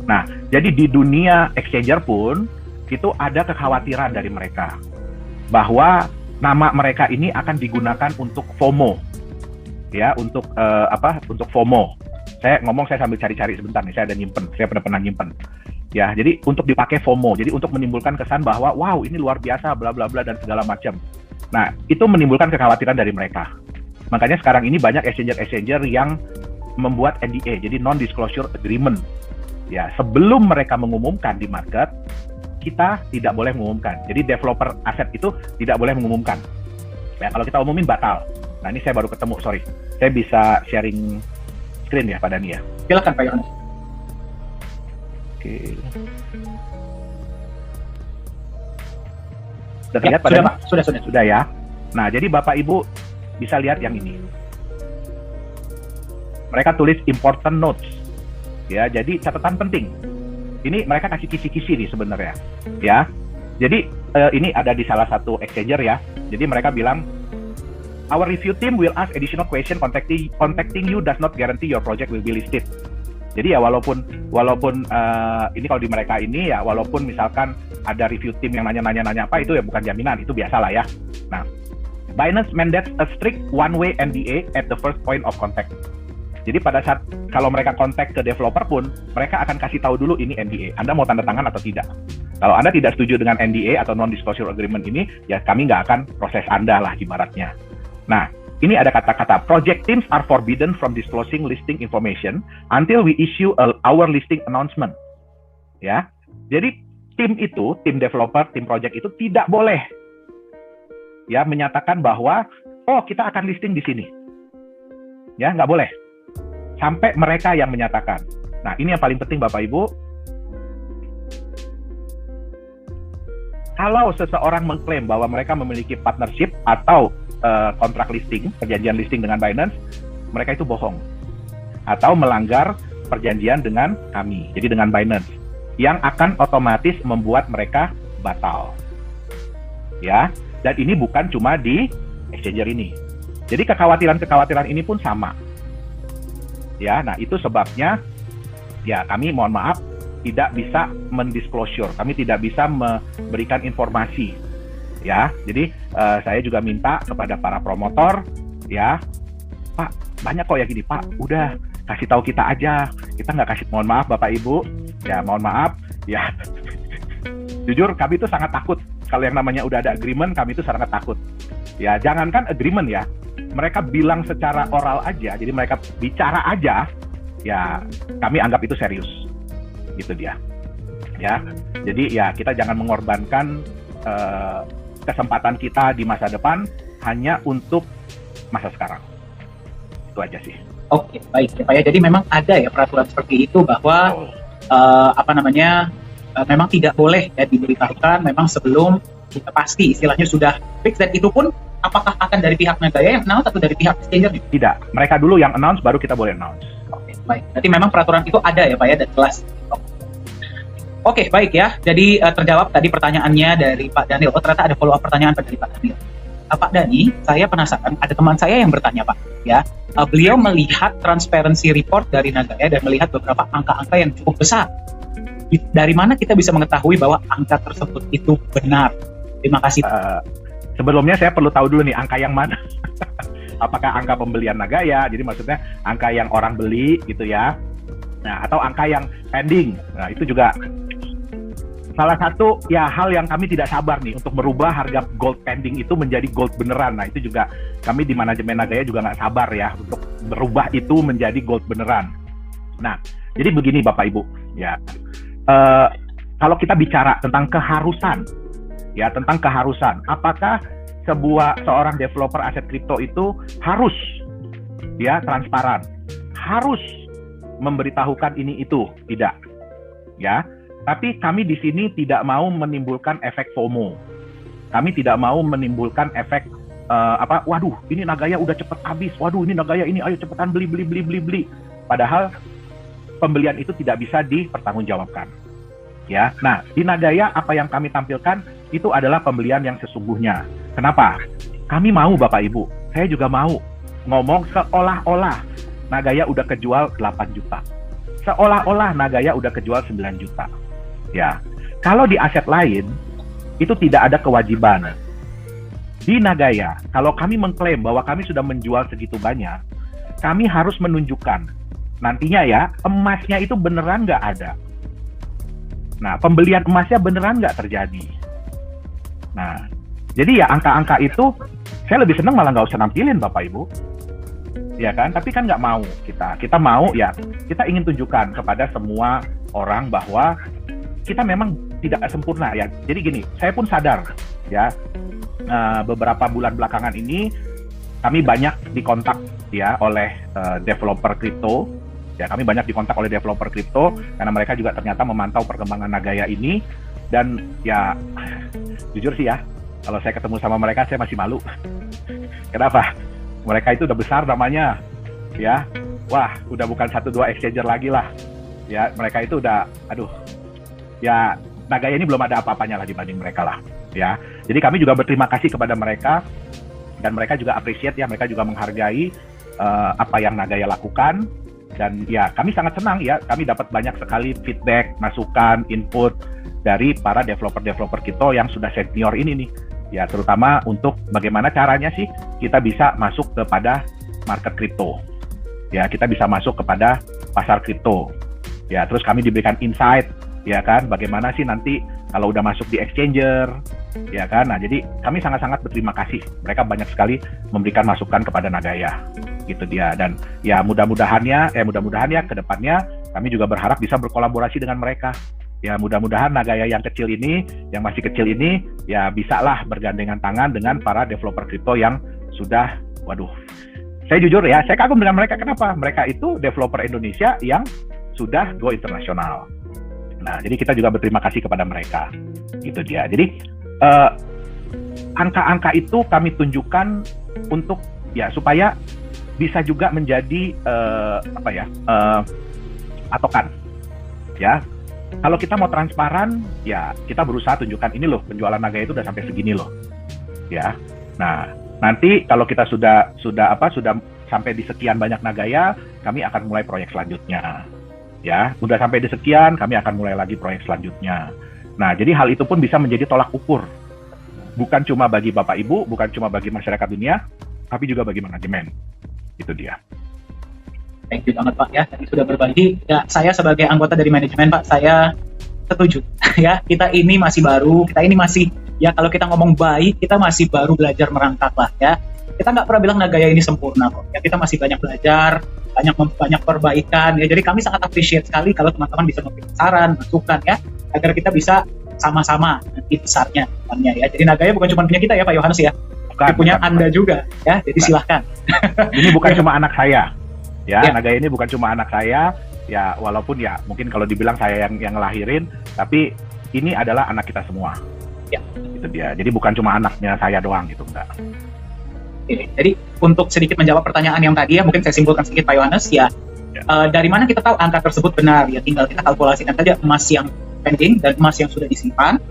Nah, jadi di dunia exchanger pun itu ada kekhawatiran dari mereka bahwa nama mereka ini akan digunakan untuk FOMO, ya, untuk untuk FOMO. Saya sambil cari-cari sebentar nih, saya pernah nyimpen. Ya, jadi untuk dipakai FOMO, jadi untuk menimbulkan kesan bahwa wow ini luar biasa, bla bla bla dan segala macam. Nah, itu menimbulkan kekhawatiran dari mereka. Makanya sekarang ini banyak exchanger yang membuat NDA, jadi non-disclosure agreement. Ya, sebelum mereka mengumumkan di market, kita tidak boleh mengumumkan. Jadi developer aset itu tidak boleh mengumumkan. Ya, kalau kita umumin batal. Nah, ini saya baru ketemu, sorry. Saya bisa sharing screen ya, Pak Dani ya. Silakan Pak Yohanes. Oke. Sudah terlihat Pak Dani? Sudah ya. Nah, jadi Bapak Ibu bisa lihat yang ini. Mereka tulis important notes, ya. Jadi catatan penting. Ini mereka kasih kisi-kisi nih sebenarnya, ya. Jadi ini ada di salah satu exchanger ya. Jadi mereka bilang, our review team will ask additional question. Contacting you does not guarantee your project will be listed. Jadi ya walaupun ini kalau di mereka ini ya walaupun misalkan ada review team yang nanya apa itu ya bukan jaminan, itu biasa lah ya. Nah, Binance mandates a strict one-way NDA at the first point of contact. Jadi pada saat kalau mereka kontak ke developer pun, mereka akan kasih tahu dulu ini NDA. Anda mau tanda tangan atau tidak? Kalau Anda tidak setuju dengan NDA atau non-disclosure agreement ini, ya kami nggak akan proses Anda lah ibaratnya. Nah, ini ada kata-kata, project teams are forbidden from disclosing listing information until we issue our listing announcement. Ya, jadi tim developer, tim project itu tidak boleh ya menyatakan bahwa, oh kita akan listing di sini. Ya, nggak boleh. Sampai mereka yang menyatakan. Nah, ini yang paling penting Bapak Ibu. Kalau seseorang mengklaim bahwa mereka memiliki partnership atau kontrak listing, perjanjian listing dengan Binance, mereka itu bohong. Atau melanggar perjanjian dengan kami, jadi dengan Binance, yang akan otomatis membuat mereka batal. Ya, dan ini bukan cuma di exchanger ini. Jadi kekhawatiran ini pun sama. Ya, nah itu sebabnya ya kami mohon maaf tidak bisa mendisclosure, kami tidak bisa memberikan informasi. Ya, jadi saya juga minta kepada para promotor, ya Pak, banyak kok ya gini Pak, udah kasih tahu kita aja, kita nggak kasih, mohon maaf Bapak Ibu, ya mohon maaf, ya jujur kami itu sangat takut kalau yang namanya udah ada agreement, kami itu sangat takut. Ya jangankan agreement ya, mereka bilang secara oral aja, jadi mereka bicara aja, ya kami anggap itu serius. Gitu dia. Ya. Jadi ya kita jangan mengorbankan kesempatan kita di masa depan hanya untuk masa sekarang. Itu aja sih. Oke, baik ya Pak ya. Jadi memang ada ya peraturan seperti itu bahwa memang tidak boleh ya diberitahukan memang sebelum kita pasti istilahnya sudah fix, dan itu pun apakah akan dari pihak Nagaya yang announce atau dari pihak exchanger? Tidak, mereka dulu yang announce baru kita boleh announce. Oke, baik. Berarti memang peraturan itu ada ya Pak ya, dan jelas. Oke, baik ya. Jadi terjawab tadi pertanyaannya dari Pak Daniel. Oh, ternyata ada follow up pertanyaan dari Pak Daniel. Pak Dani, saya penasaran, ada teman saya yang bertanya Pak, ya. Beliau melihat transparency report dari Nagaya dan melihat beberapa angka-angka yang cukup besar. Dari mana kita bisa mengetahui bahwa angka tersebut itu benar? Terima kasih. Sebelumnya saya perlu tahu dulu nih angka yang mana. Apakah angka pembelian Nagaya? Jadi maksudnya angka yang orang beli gitu ya. Nah, atau angka yang pending. Nah, itu juga salah satu ya hal yang kami tidak sabar nih untuk merubah harga gold pending itu menjadi gold beneran. Nah, itu juga kami di manajemen Nagaya juga nggak sabar ya untuk merubah itu menjadi gold beneran. Nah, jadi begini Bapak Ibu, ya. Kalau kita bicara tentang keharusan, ya tentang keharusan, apakah seorang developer aset kripto itu harus ya transparan, harus memberitahukan ini itu? Tidak, ya. Tapi kami di sini tidak mau menimbulkan efek FOMO. Kami tidak mau menimbulkan efek waduh ini Nagaya udah cepet habis, waduh ini Nagaya ini ayo cepetan beli. Padahal pembelian itu tidak bisa dipertanggungjawabkan. Ya, nah di Nagaya apa yang kami tampilkan itu adalah pembelian yang sesungguhnya. Kenapa? Kami mau Bapak Ibu, saya juga mau ngomong seolah-olah Nagaya udah kejual 8 juta. Seolah-olah Nagaya udah kejual 9 juta. Ya, kalau di aset lain itu tidak ada kewajiban. Di Nagaya, kalau kami mengklaim bahwa kami sudah menjual segitu banyak, kami harus menunjukkan nantinya ya emasnya itu beneran nggak ada. Nah, pembelian emasnya beneran nggak terjadi. Nah, jadi ya angka-angka itu saya lebih senang malah nggak usah nampilin Bapak Ibu. Ya kan, tapi kan nggak mau kita mau ya kita ingin tunjukkan kepada semua orang bahwa kita memang tidak sempurna ya. Jadi gini, saya pun sadar ya beberapa bulan belakangan ini kami banyak dikontak ya oleh developer kripto. Ya, kami banyak dikontak oleh developer kripto karena mereka juga ternyata memantau perkembangan Nagaya ini, dan ya jujur sih ya, kalau saya ketemu sama mereka saya masih malu. Kenapa? Mereka itu udah besar namanya, ya, wah udah bukan 1-2 exchanger lagi lah, ya mereka itu udah, aduh, ya Nagaya ini belum ada apa-apanya lah dibanding mereka lah, ya. Jadi kami juga berterima kasih kepada mereka dan mereka juga appreciate ya, mereka juga menghargai apa yang Nagaya lakukan, dan ya kami sangat senang ya, kami dapat banyak sekali feedback, masukan, input dari para developer kripto yang sudah senior ini nih. Ya, terutama untuk bagaimana caranya sih kita bisa masuk kepada market kripto. Ya, kita bisa masuk kepada pasar kripto. Ya, terus kami diberikan insight, ya kan, bagaimana sih nanti kalau udah masuk di exchanger, ya kan. Nah, jadi kami sangat-sangat berterima kasih. Mereka banyak sekali memberikan masukan kepada Nagaya. Gitu dia. Dan ya mudah-mudahan ya ke depannya kami juga berharap bisa berkolaborasi dengan mereka. Ya mudah-mudahan Nagaya yang kecil ini, yang masih kecil ini, ya bisalah bergandengan tangan dengan para developer kripto yang sudah, waduh, saya jujur ya, saya kagum dengan mereka. Kenapa? Mereka itu developer Indonesia yang sudah go internasional. Nah, jadi kita juga berterima kasih kepada mereka. Gitu dia. Jadi angka-angka itu kami tunjukkan untuk ya supaya bisa juga menjadi patokan. Ya. Kalau kita mau transparan, ya kita berusaha tunjukkan ini loh, penjualan Nagaya itu udah sampai segini loh, ya. Nah, nanti kalau kita sudah sampai di sekian banyak Nagaya, kami akan mulai proyek selanjutnya, ya. Udah sampai di sekian, kami akan mulai lagi proyek selanjutnya. Nah, jadi hal itu pun bisa menjadi tolak ukur, bukan cuma bagi Bapak Ibu, bukan cuma bagi masyarakat dunia, tapi juga bagi manajemen. Itu dia. Thank you banget Pak ya, tadi sudah berbagi. Ya, saya sebagai anggota dari manajemen Pak, saya setuju ya. Kita ini masih baru, kita ini masih ya kalau kita ngomong baik, kita masih baru belajar merangkak lah ya. kita nggak pernah bilang Nagaya ini sempurna kok. Ya, kita masih banyak belajar, banyak perbaikan. Ya, jadi kami sangat appreciate sekali kalau teman-teman bisa memberikan saran, masukan ya, agar kita bisa sama-sama nanti besarnya depannya ya. Jadi Nagaya bukan cuma punya kita ya Pak Yohanes ya, tapi punya Anda juga ya. Jadi silahkan. Ini bukan cuma anak saya, ya. Nagaya ini bukan cuma anak saya, ya. Walaupun ya mungkin kalau dibilang saya yang ngelahirin, tapi ini adalah anak kita semua. Ya. Itu dia. Jadi bukan cuma anaknya saya doang gitu, enggak. Oke, jadi untuk sedikit menjawab pertanyaan yang tadi ya, mungkin saya simpulkan sedikit Pak Yohanes ya. Dari mana kita tahu angka tersebut benar ya? Tinggal kita kalkulasikan saja emas yang pending dan emas yang sudah disimpan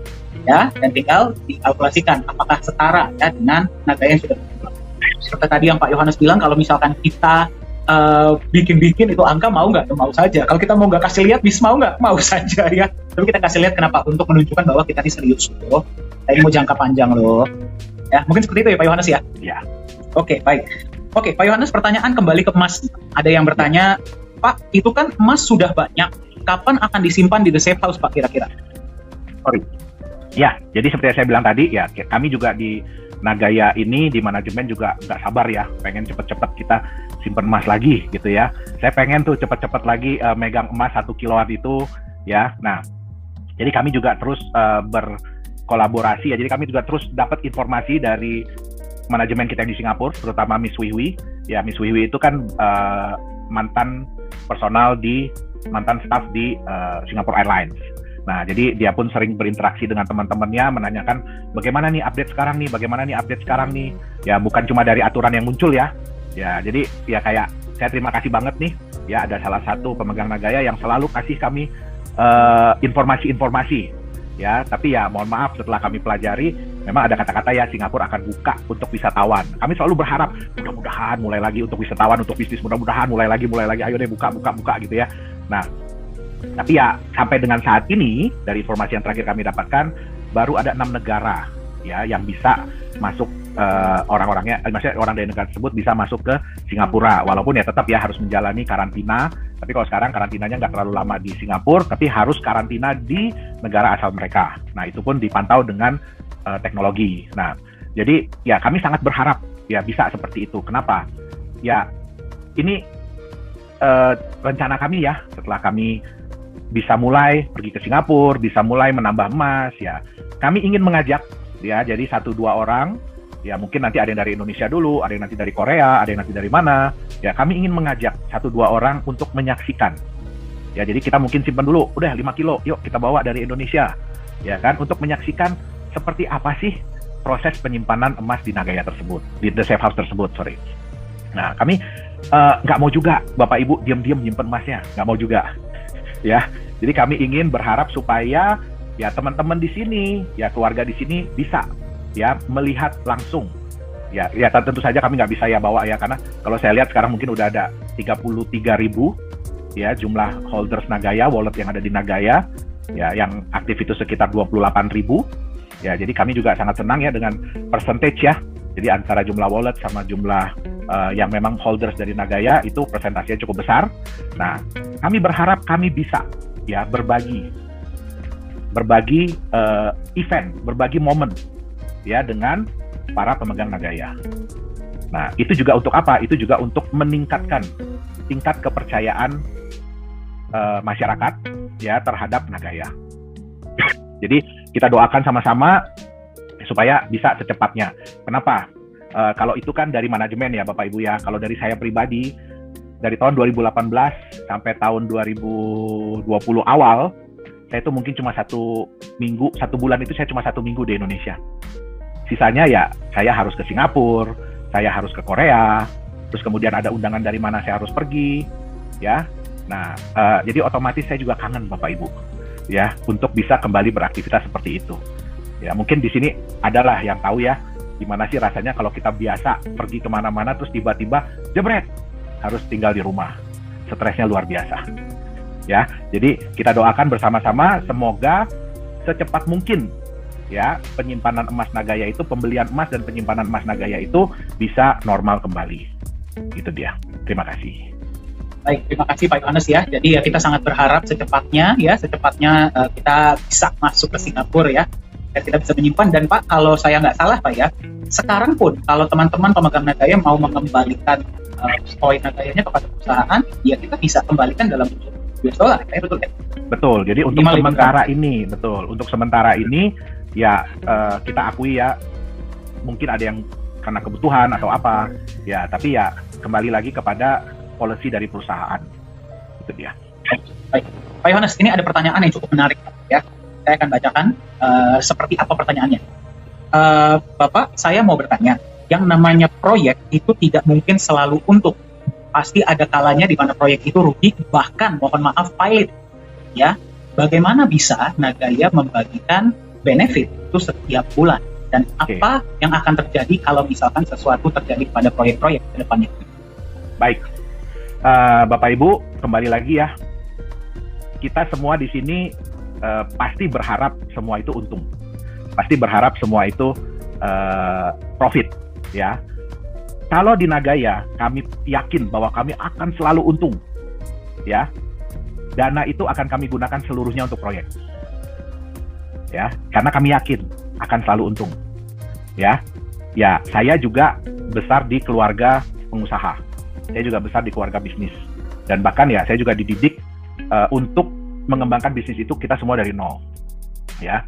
ya, dan tinggal dikalkulasikan apakah setara ya dengan Nagaya yang sudah berkembang. Seperti tadi yang Pak Yohanes bilang, kalau misalkan kita bikin itu angka mau nggak? Mau saja. Kalau kita mau nggak kasih lihat, bisa mau nggak? Mau saja ya. Tapi kita kasih lihat kenapa? Untuk menunjukkan bahwa kita ini serius loh. Kita ini mau jangka panjang loh. Ya, mungkin seperti itu ya Pak Yohanes ya. Ya. Oke, baik. Oke, Pak Yohanes, pertanyaan kembali ke emas. Ada yang bertanya, Pak, itu kan emas sudah banyak. Kapan akan disimpan di The Safe House, Pak, kira-kira? Sorry. Ya, jadi seperti yang saya bilang tadi, ya kami juga di Nagaya ini, di manajemen juga nggak sabar ya, pengen cepet-cepet kita simpen emas lagi gitu ya. Saya pengen tuh cepet-cepet lagi megang emas 1 kiloan itu ya. Nah, jadi kami juga terus berkolaborasi ya, jadi kami juga terus dapat informasi dari manajemen kita yang di Singapura, terutama Miss Wiwi. Ya, Miss Wiwi itu kan mantan staff di Singapore Airlines. Nah, jadi dia pun sering berinteraksi dengan teman-temannya, menanyakan bagaimana nih update sekarang nih. Ya, bukan cuma dari aturan yang muncul ya. Ya, jadi ya kayak saya terima kasih banget nih. Ya, ada salah satu pemegang Nagaya yang selalu kasih kami informasi-informasi. Ya, tapi ya mohon maaf, setelah kami pelajari, memang ada kata-kata ya Singapura akan buka untuk wisatawan. Kami selalu berharap mudah-mudahan mulai lagi untuk wisatawan, untuk bisnis, mudah-mudahan mulai lagi, ayo deh buka gitu ya. Nah, tapi ya sampai dengan saat ini dari informasi yang terakhir kami dapatkan, baru ada 6 negara ya yang bisa masuk orang-orangnya, maksudnya orang dari negara tersebut bisa masuk ke Singapura, walaupun ya tetap ya harus menjalani karantina. Tapi kalau sekarang karantinanya nggak terlalu lama di Singapura, tapi harus karantina di negara asal mereka. Nah, itu pun dipantau dengan teknologi. Nah, jadi ya kami sangat berharap ya bisa seperti itu. Kenapa? Ya ini rencana kami ya, setelah kami bisa mulai pergi ke Singapura, bisa mulai menambah emas ya, kami ingin mengajak ya, jadi 1-2 orang ya, mungkin nanti ada yang dari Indonesia dulu, ada yang nanti dari Korea, ada yang nanti dari mana ya, kami ingin mengajak 1-2 orang untuk menyaksikan ya. Jadi kita mungkin simpan dulu, udah 5 kilo, yuk kita bawa dari Indonesia ya kan, untuk menyaksikan seperti apa sih proses penyimpanan emas di Nagaya tersebut, di The Safe House tersebut, sorry. Nah, kami nggak mau juga Bapak Ibu diam-diam nyimpen emasnya, nggak mau juga ya. Jadi kami ingin berharap supaya ya teman-teman di sini, ya keluarga di sini bisa ya melihat langsung. Ya tentu saja kami nggak bisa ya bawa ya, karena kalau saya lihat sekarang mungkin udah ada 33.000 ya jumlah holders Nagaya, wallet yang ada di Nagaya ya, yang aktif itu sekitar 28.000 ya. Jadi kami juga sangat senang ya dengan percentage ya. Jadi antara jumlah wallet sama jumlah yang memang holders dari Nagaya itu persentasenya cukup besar. Nah, kami berharap kami bisa ya berbagi event, berbagi momen ya dengan para pemegang Nagaya. Nah, itu juga untuk apa? Itu juga untuk meningkatkan tingkat kepercayaan masyarakat ya terhadap Nagaya. Jadi kita doakan sama-sama supaya bisa secepatnya. Kenapa? Kalau itu kan dari manajemen ya Bapak Ibu ya. Kalau dari saya pribadi, dari tahun 2018 sampai tahun 2020 awal, saya itu mungkin cuma 1 bulan itu saya cuma 1 minggu di Indonesia. Sisanya ya saya harus ke Singapura, saya harus ke Korea, terus kemudian ada undangan dari mana saya harus pergi, ya. Nah, jadi otomatis saya juga kangen Bapak Ibu, ya, untuk bisa kembali beraktivitas seperti itu. Ya, mungkin di sini adalah yang tahu ya, gimana sih rasanya kalau kita biasa pergi kemana-mana terus tiba-tiba jebret harus tinggal di rumah, stresnya luar biasa. Ya, jadi kita doakan bersama-sama semoga secepat mungkin ya penyimpanan emas Nagaya itu, pembelian emas dan penyimpanan emas Nagaya itu bisa normal kembali. Itu dia. Terima kasih. Baik, terima kasih Pak Yohanes ya. Jadi ya kita sangat berharap secepatnya kita bisa masuk ke Singapura ya. dan tidak bisa menyimpan. Dan Pak, kalau saya nggak salah Pak ya, sekarang pun kalau teman-teman pemegang Nagaya mau mengembalikan poin Nagayanya kepada perusahaan, ya kita bisa kembalikan dalam bentuk US dollar, ya betul ya? Betul. Jadi untuk sementara ini, betul. Untuk sementara ini ya kita akui ya, mungkin ada yang karena kebutuhan atau apa, ya. Tapi ya kembali lagi kepada policy dari perusahaan. Itu dia. Baik, Pak Yohanes, ini ada pertanyaan yang cukup menarik, ya. Saya akan bacakan seperti apa pertanyaannya. Bapak, saya mau bertanya, yang namanya proyek itu tidak mungkin selalu untung. Pasti ada kalanya di mana proyek itu rugi, bahkan mohon maaf pilot. Ya, bagaimana bisa Nagaya membagikan benefit itu setiap bulan? Dan apa yang akan terjadi kalau misalkan sesuatu terjadi pada proyek-proyek ke depannya? Baik, Bapak Ibu, kembali lagi ya. Kita semua di sini pasti berharap semua itu untung. Pasti berharap semua itu profit, ya. Kalau di Nagaya, kami yakin bahwa kami akan selalu untung, ya. Dana itu akan kami gunakan seluruhnya untuk proyek, ya. Karena kami yakin akan selalu untung, ya. Ya, saya juga besar di keluarga pengusaha. Saya juga besar di keluarga bisnis. Dan bahkan ya, saya juga dididik untuk mengembangkan bisnis itu kita semua dari nol, ya.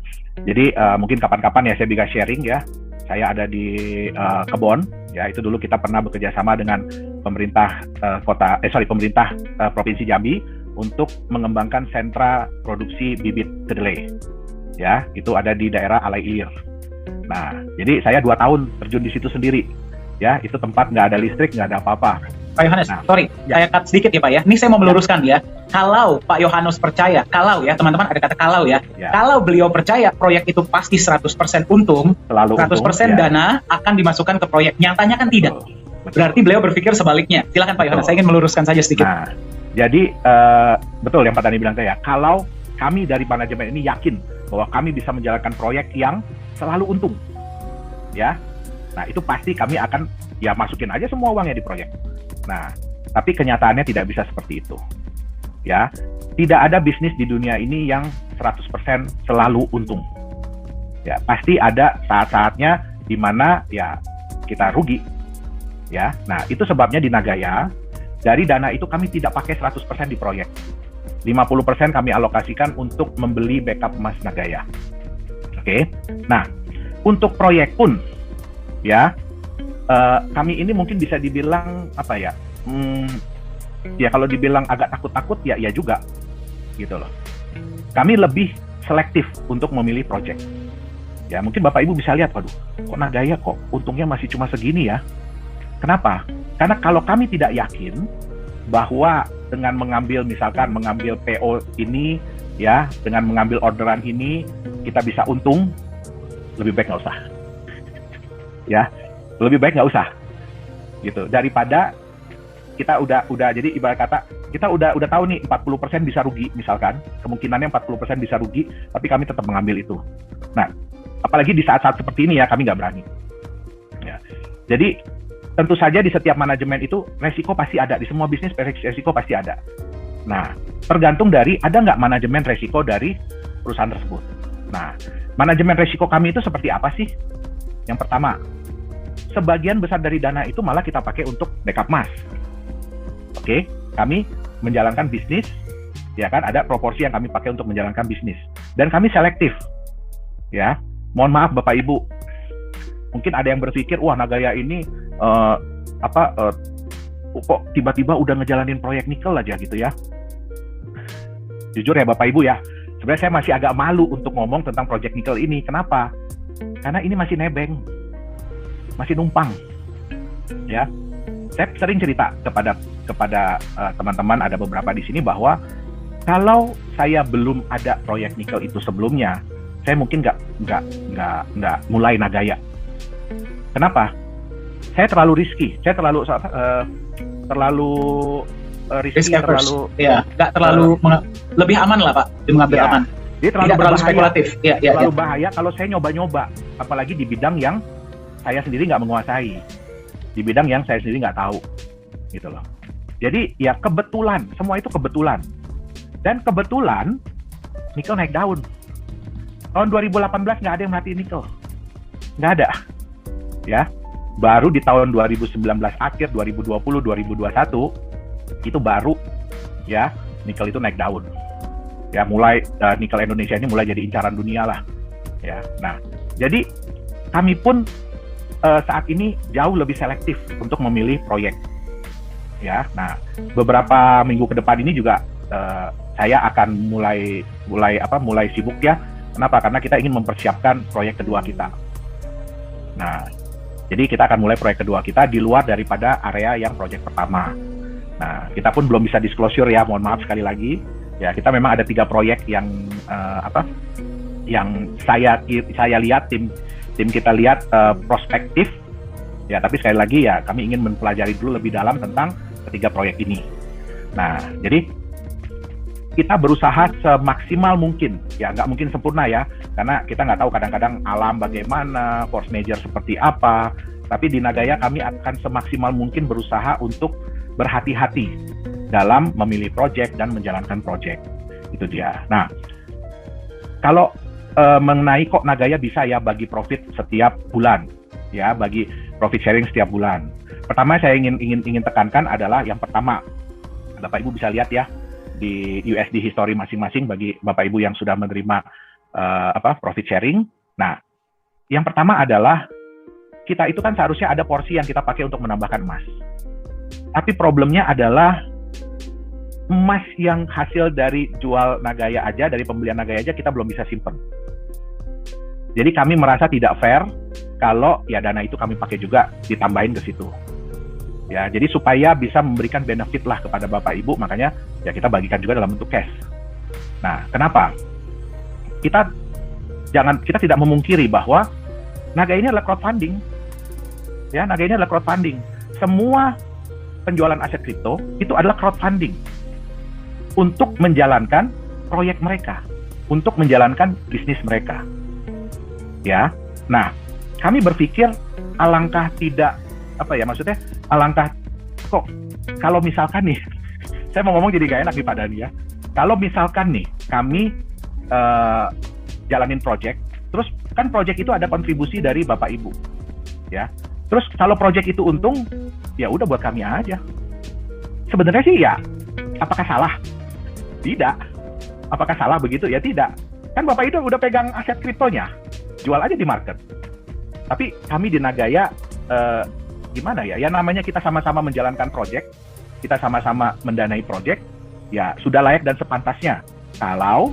Jadi mungkin kapan-kapan ya saya bisa sharing ya. Saya ada di Kebon, ya, itu dulu kita pernah bekerja sama dengan pemerintah pemerintah Provinsi Jambi untuk mengembangkan sentra produksi bibit kedelai, ya, itu ada di daerah Alai Ilir. Nah, jadi saya 2 tahun terjun di situ sendiri, ya, itu tempat nggak ada listrik, nggak ada apa-apa. Pak Yohanes, sorry, saya cut sedikit ya Pak ya. Ini saya mau meluruskan ya. Kalau Pak Yohanes percaya, kalau ya teman-teman ada kata kalau ya. Kalau beliau percaya proyek itu pasti 100% untung, selalu 100% untung, dana akan dimasukkan ke proyek. Nyatanya kan tidak. Betul. Berarti beliau berpikir sebaliknya. Silakan Pak Yohanes, saya ingin meluruskan saja sedikit. Nah, jadi betul yang Pak Dani bilang ya. Kalau kami dari manajemen ini yakin bahwa kami bisa menjalankan proyek yang selalu untung, ya. Nah, itu pasti kami akan ya masukin aja semua uangnya di proyek. Nah, tapi kenyataannya tidak bisa seperti itu. Ya, tidak ada bisnis di dunia ini yang 100% selalu untung. Ya, pasti ada saat-saatnya di mana ya kita rugi. Ya. Nah, itu sebabnya di Nagaya dari dana itu kami tidak pakai 100% di proyek. 50% kami alokasikan untuk membeli backup emas Nagaya. Oke. Nah, untuk proyek pun ya kami ini mungkin bisa dibilang apa ya? Ya kalau dibilang agak takut-takut ya juga gitu loh. Kami lebih selektif untuk memilih project. Ya mungkin Bapak Ibu bisa lihat, waduh, kok Nagaya kok untungnya masih cuma segini ya? Kenapa? Karena kalau kami tidak yakin bahwa dengan mengambil misalkan mengambil PO ini ya, dengan mengambil orderan ini kita bisa untung, lebih baik nggak usah. Ya, lebih baik nggak usah gitu, daripada kita udah jadi ibarat kata kita udah tahu nih 40% bisa rugi misalkan, kemungkinannya 40% bisa rugi, tapi kami tetap mengambil itu. Nah, apalagi di saat-saat seperti ini ya kami nggak berani. Ya. Jadi tentu saja di setiap manajemen itu resiko pasti ada, di semua bisnis resiko pasti ada. Nah, tergantung dari ada nggak manajemen resiko dari perusahaan tersebut. Nah, manajemen resiko kami itu seperti apa sih? Yang pertama, sebagian besar dari dana itu malah kita pakai untuk backup emas. Oke, kami menjalankan bisnis, ya kan, ada proporsi yang kami pakai untuk menjalankan bisnis. Dan kami selektif, ya. Mohon maaf Bapak Ibu, mungkin ada yang berpikir, wah Nagaya ini kok tiba-tiba udah ngejalanin proyek nikel aja gitu ya. Jujur ya Bapak Ibu ya, sebenarnya saya masih agak malu untuk ngomong tentang proyek nikel ini. Kenapa? Karena ini masih nebeng, masih numpang, ya. Saya sering cerita kepada teman-teman, ada beberapa di sini, bahwa kalau saya belum ada proyek nikel itu sebelumnya, saya mungkin nggak mulai Nagaya. Kenapa? Saya terlalu risky, saya terlalu risky, nggak terlalu lebih aman lah Pak, mengambil aman. Jadi terlalu spekulatif. Terlalu bahaya kalau saya nyoba-nyoba, apalagi di bidang yang saya sendiri nggak menguasai, di bidang yang saya sendiri nggak tahu, gitu loh. Jadi ya kebetulan, semua itu kebetulan. Dan kebetulan nikel naik daun. Tahun 2018 nggak ada yang merhatiin nikel, nggak ada, ya. Baru di tahun 2019 akhir, 2020, 2021 itu baru, ya, nikel itu naik daun. Ya, mulai nikel Indonesia ini mulai jadi incaran dunia lah, ya. Nah, jadi kami pun saat ini jauh lebih selektif untuk memilih proyek, ya. Nah, beberapa minggu ke depan ini juga saya akan mulai sibuk, ya. Kenapa? Karena kita ingin mempersiapkan proyek kedua kita. Nah, jadi kita akan mulai proyek kedua kita di luar daripada area yang proyek pertama. Nah, kita pun belum bisa disclosure, ya, mohon maaf sekali lagi. Ya, kita memang ada 3 proyek yang yang saya lihat, tim kita lihat prospektif. Ya, tapi sekali lagi, ya, kami ingin mempelajari dulu lebih dalam tentang ketiga proyek ini. Nah, jadi kita berusaha semaksimal mungkin, ya, nggak mungkin sempurna, ya, karena kita nggak tahu kadang-kadang alam bagaimana, force major seperti apa, tapi di Nagaya kami akan semaksimal mungkin berusaha untuk berhati-hati dalam memilih proyek dan menjalankan proyek. Itu dia. Nah, kalau mengenai kok Nagaya bisa, ya, bagi profit setiap bulan, ya, bagi profit sharing setiap bulan. Pertama saya ingin tekankan adalah yang pertama, Bapak Ibu bisa lihat, ya, di USD history masing-masing bagi Bapak Ibu yang sudah menerima profit sharing. Nah, yang pertama adalah kita itu kan seharusnya ada porsi yang kita pakai untuk menambahkan emas. Tapi problemnya adalah emas yang hasil dari jual Nagaya aja, dari pembelian Nagaya aja kita belum bisa simpen. Jadi kami merasa tidak fair kalau, ya, dana itu kami pakai juga ditambahin ke situ. Ya, jadi supaya bisa memberikan benefit lah kepada Bapak Ibu, makanya, ya, kita bagikan juga dalam bentuk cash. Nah, kenapa? Kita tidak memungkiri bahwa Nagaya ini adalah crowdfunding. Ya, Nagaya ini adalah crowdfunding. Semua penjualan aset kripto itu adalah crowdfunding untuk menjalankan proyek mereka, untuk menjalankan bisnis mereka. Ya. Nah, kami berpikir alangkah tidak alangkah kok kalau misalkan nih, saya mau ngomong jadi gak enak nih Pak Dani, ya. Kalau misalkan nih kami jalanin project, terus kan project itu ada kontribusi dari Bapak Ibu, ya. Terus kalau project itu untung, ya udah buat kami aja. Sebenarnya sih, ya, apakah salah? Tidak. Apakah salah begitu? Ya tidak. Kan Bapak itu udah pegang aset kriptonya, jual aja di market. Tapi kami di Nagaya gimana ya? Ya namanya kita sama-sama menjalankan project, kita sama-sama mendanai project, ya sudah layak dan sepantasnya. Kalau,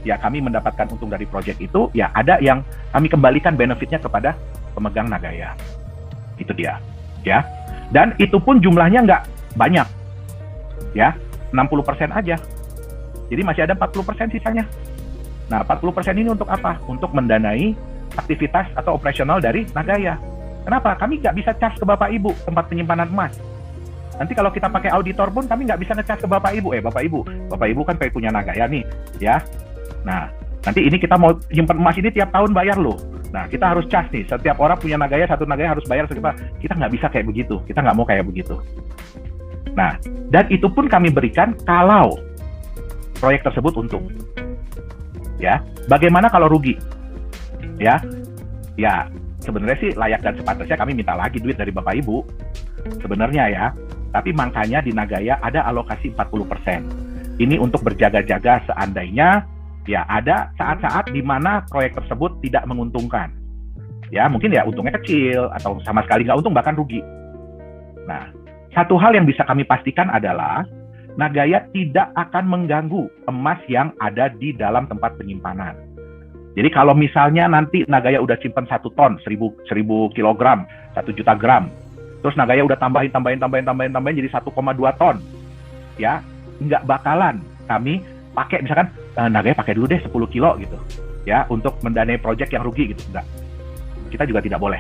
ya, kami mendapatkan untung dari project itu, ya ada yang kami kembalikan benefitnya kepada pemegang Nagaya. Itu dia, ya. Dan itu pun jumlahnya nggak banyak, ya, 60% aja. Jadi masih ada 40% sisanya. Nah, 40% ini untuk apa? Untuk mendanai aktivitas atau operasional dari Nagaya. Kenapa? Kami nggak bisa cas ke Bapak Ibu tempat penyimpanan emas. Nanti kalau kita pakai auditor pun kami nggak bisa ngecas ke Bapak Ibu. Bapak Ibu kan punya Nagaya nih, ya. Nah, nanti ini kita mau nyimpan emas ini tiap tahun bayar loh. Nah, kita harus cas nih. Setiap orang punya Nagaya, satu Nagaya harus bayar. Kita nggak bisa kayak begitu. Kita nggak mau kayak begitu. Nah, dan itu pun kami berikan kalau proyek tersebut untung. Ya, bagaimana kalau rugi? Ya, sebenarnya sih layak dan sepantasnya kami minta lagi duit dari Bapak Ibu. Sebenarnya, ya. Tapi makanya di Nagaya ada alokasi 40%. Ini untuk berjaga-jaga seandainya, ya, ada saat-saat di mana proyek tersebut tidak menguntungkan. Ya, mungkin ya untungnya kecil atau sama sekali nggak untung, bahkan rugi. Nah, satu hal yang bisa kami pastikan adalah Nagaya tidak akan mengganggu emas yang ada di dalam tempat penyimpanan. Jadi kalau misalnya nanti Nagaya udah simpan 1 ton, 1000 kilogram, 1 juta gram, terus Nagaya udah tambahin jadi 1,2 ton, ya, nggak bakalan kami pakai, misalkan Nagaya pakai dulu deh 10 kilo gitu, ya, untuk mendanai proyek yang rugi gitu, enggak. Kita juga tidak boleh,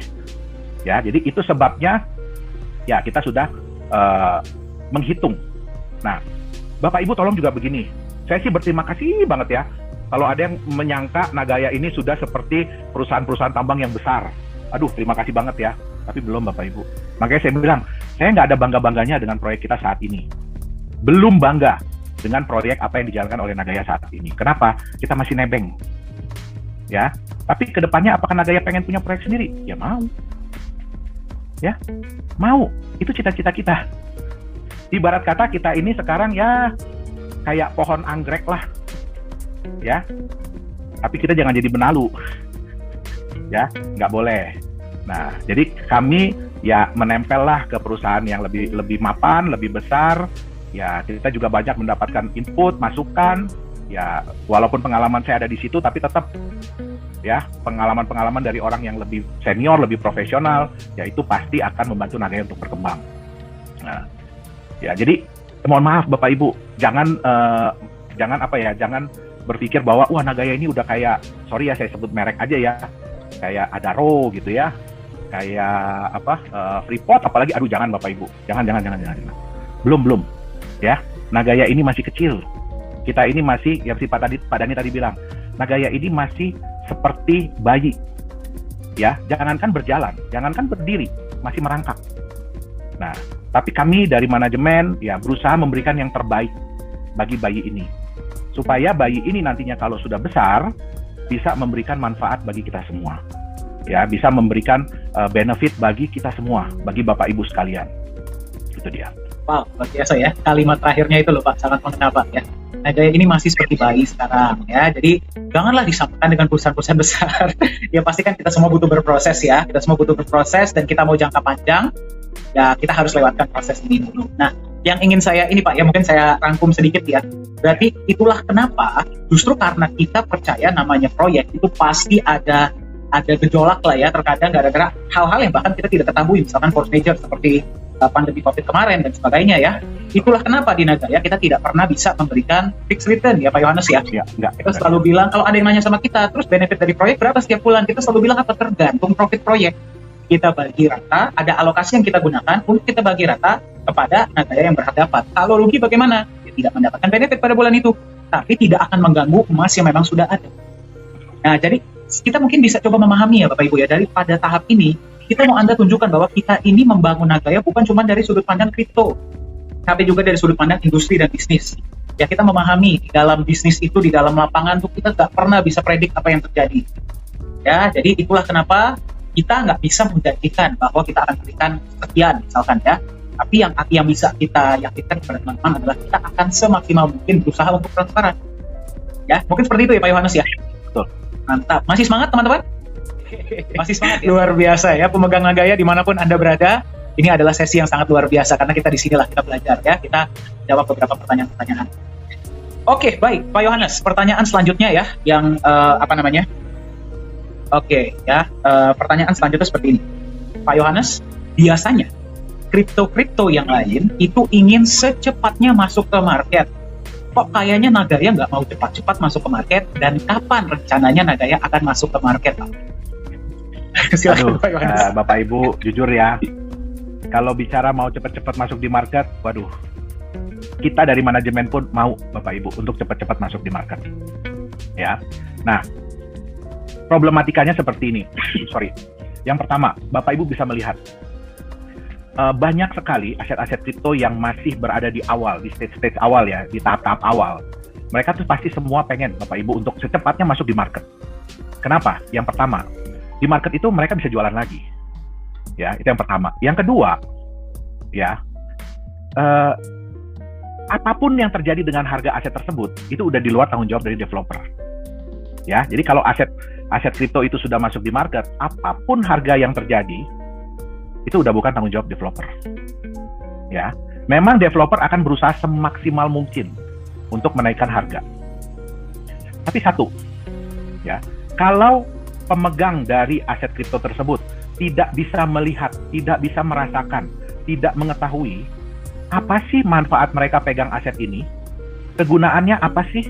ya. Jadi itu sebabnya, ya, kita sudah menghitung. Nah, Bapak Ibu tolong juga begini, saya sih berterima kasih banget, ya, kalau ada yang menyangka Nagaya ini sudah seperti perusahaan-perusahaan tambang yang besar. Aduh, terima kasih banget, ya. Tapi belum, Bapak Ibu. Makanya saya bilang, saya nggak ada bangga-bangganya dengan proyek kita saat ini. Belum bangga dengan proyek apa yang dijalankan oleh Nagaya saat ini. Kenapa? Kita masih nebeng. ya. Tapi kedepannya apakah Nagaya pengen punya proyek sendiri? Ya mau, ya mau. Itu cita-cita kita. Ibarat kata kita ini sekarang ya kayak pohon anggrek lah, ya. Tapi kita jangan jadi benalu, ya, nggak boleh. Nah, jadi kami ya menempel lah ke perusahaan yang lebih mapan, lebih besar. Ya, kita juga banyak mendapatkan input, masukan. Ya, walaupun pengalaman saya ada di situ, tapi tetap ya pengalaman-pengalaman dari orang yang lebih senior, lebih profesional, ya itu pasti akan membantu Nagaya untuk berkembang. Nah, ya jadi mohon maaf Bapak Ibu, jangan jangan berpikir bahwa wah Nagaya ini udah kayak, sorry ya saya sebut merek aja ya, kayak Adaro gitu ya, kayak Freeport, apalagi aduh jangan Bapak Ibu, jangan. Belum ya. Nagaya ini masih kecil. Kita ini masih, ya seperti Pak Dani tadi bilang, Nagaya ini masih seperti bayi. Ya, jangankan berjalan, jangankan berdiri, masih merangkak. Nah, tapi kami dari manajemen ya berusaha memberikan yang terbaik bagi bayi ini. Supaya bayi ini nantinya kalau sudah besar bisa memberikan manfaat bagi kita semua. Ya, bisa memberikan benefit bagi kita semua, bagi Bapak Ibu sekalian. Itu dia. Wow, luar biasa ya. Kalimat terakhirnya itu loh Pak, sangat mengena Pak ya. Nagaya ini masih seperti bayi sekarang ya. Jadi janganlah disamakan dengan perusahaan-perusahaan besar. Ya pasti kan kita semua butuh berproses ya. Kita semua butuh berproses dan kita mau jangka panjang. Ya kita harus lewatkan proses ini dulu. Nah, yang ingin saya ini Pak ya, mungkin saya rangkum sedikit ya. Berarti itulah kenapa justru karena kita percaya namanya proyek itu pasti ada gejolak lah ya, terkadang gara-gara hal-hal yang bahkan kita tidak ketahui, misalkan force major seperti pandemi COVID kemarin dan sebagainya ya. Itulah kenapa di Nagaya kita tidak pernah bisa memberikan fixed return ya Pak Yohanes ya. Kita selalu bilang, kalau ada yang nanya sama kita, terus benefit dari proyek berapa setiap bulan? Kita selalu bilang apa, tergantung profit proyek. Kita bagi rata, ada alokasi yang kita gunakan untuk kita bagi rata kepada Nagaya yang berhak dapat. Kalau rugi bagaimana? Ya, tidak mendapatkan benefit pada bulan itu, tapi tidak akan mengganggu emas yang memang sudah ada. Nah, jadi kita mungkin bisa coba memahami ya Bapak Ibu ya, dari pada tahap ini, kita mau Anda tunjukkan bahwa kita ini membangun Nagaya bukan cuma dari sudut pandang kripto, tapi juga dari sudut pandang industri dan bisnis. Ya kita memahami di dalam bisnis itu, di dalam lapangan tuh kita nggak pernah bisa predik apa yang terjadi. Ya, jadi itulah kenapa kita nggak bisa menjanjikan bahwa kita akan berikan sekian misalkan ya. Tapi yang bisa kita yakinkan kepada teman-teman adalah kita akan semaksimal mungkin berusaha untuk transparan. Ya, mungkin seperti itu ya Pak Yohanes ya. Betul. Mantap. Masih semangat teman-teman? Masih semangat ya? Luar biasa ya, pemegang Nagaya dimanapun Anda berada. Ini adalah sesi yang sangat luar biasa karena kita di sinilah kita belajar ya. Kita jawab beberapa pertanyaan-pertanyaan. Oke, baik Pak Yohanes. Pertanyaan selanjutnya ya, yang Oke, ya. Pertanyaan selanjutnya seperti ini. Pak Yohanes, biasanya kripto-kripto yang lain itu ingin secepatnya masuk ke market. Kok kayaknya Nagaya nggak mau cepat-cepat masuk ke market, dan kapan rencananya Nagaya akan masuk ke market, Pak? Silakan, Pak Yohanes. Bapak Ibu, jujur ya, kalau bicara mau cepat-cepat masuk di market, waduh, kita dari manajemen pun mau Bapak Ibu untuk cepat-cepat masuk di market. Ya, nah, problematikanya seperti ini. Yang pertama, Bapak Ibu bisa melihat banyak sekali aset-aset kripto yang masih berada di awal, di stage awal ya, di tahap-tahap awal. Mereka tuh pasti semua pengen Bapak Ibu untuk secepatnya masuk di market. Kenapa? Yang pertama, di market itu mereka bisa jualan lagi. Ya, itu yang pertama. Yang kedua, ya, apapun yang terjadi dengan harga aset tersebut, itu udah di luar tanggung jawab dari developer. Ya, jadi kalau aset kripto itu sudah masuk di market, apapun harga yang terjadi, itu udah bukan tanggung jawab developer. Ya, memang developer akan berusaha semaksimal mungkin untuk menaikkan harga. Tapi satu, ya, kalau pemegang dari aset kripto tersebut tidak bisa melihat, tidak bisa merasakan, tidak mengetahui apa sih manfaat mereka pegang aset ini, kegunaannya apa sih,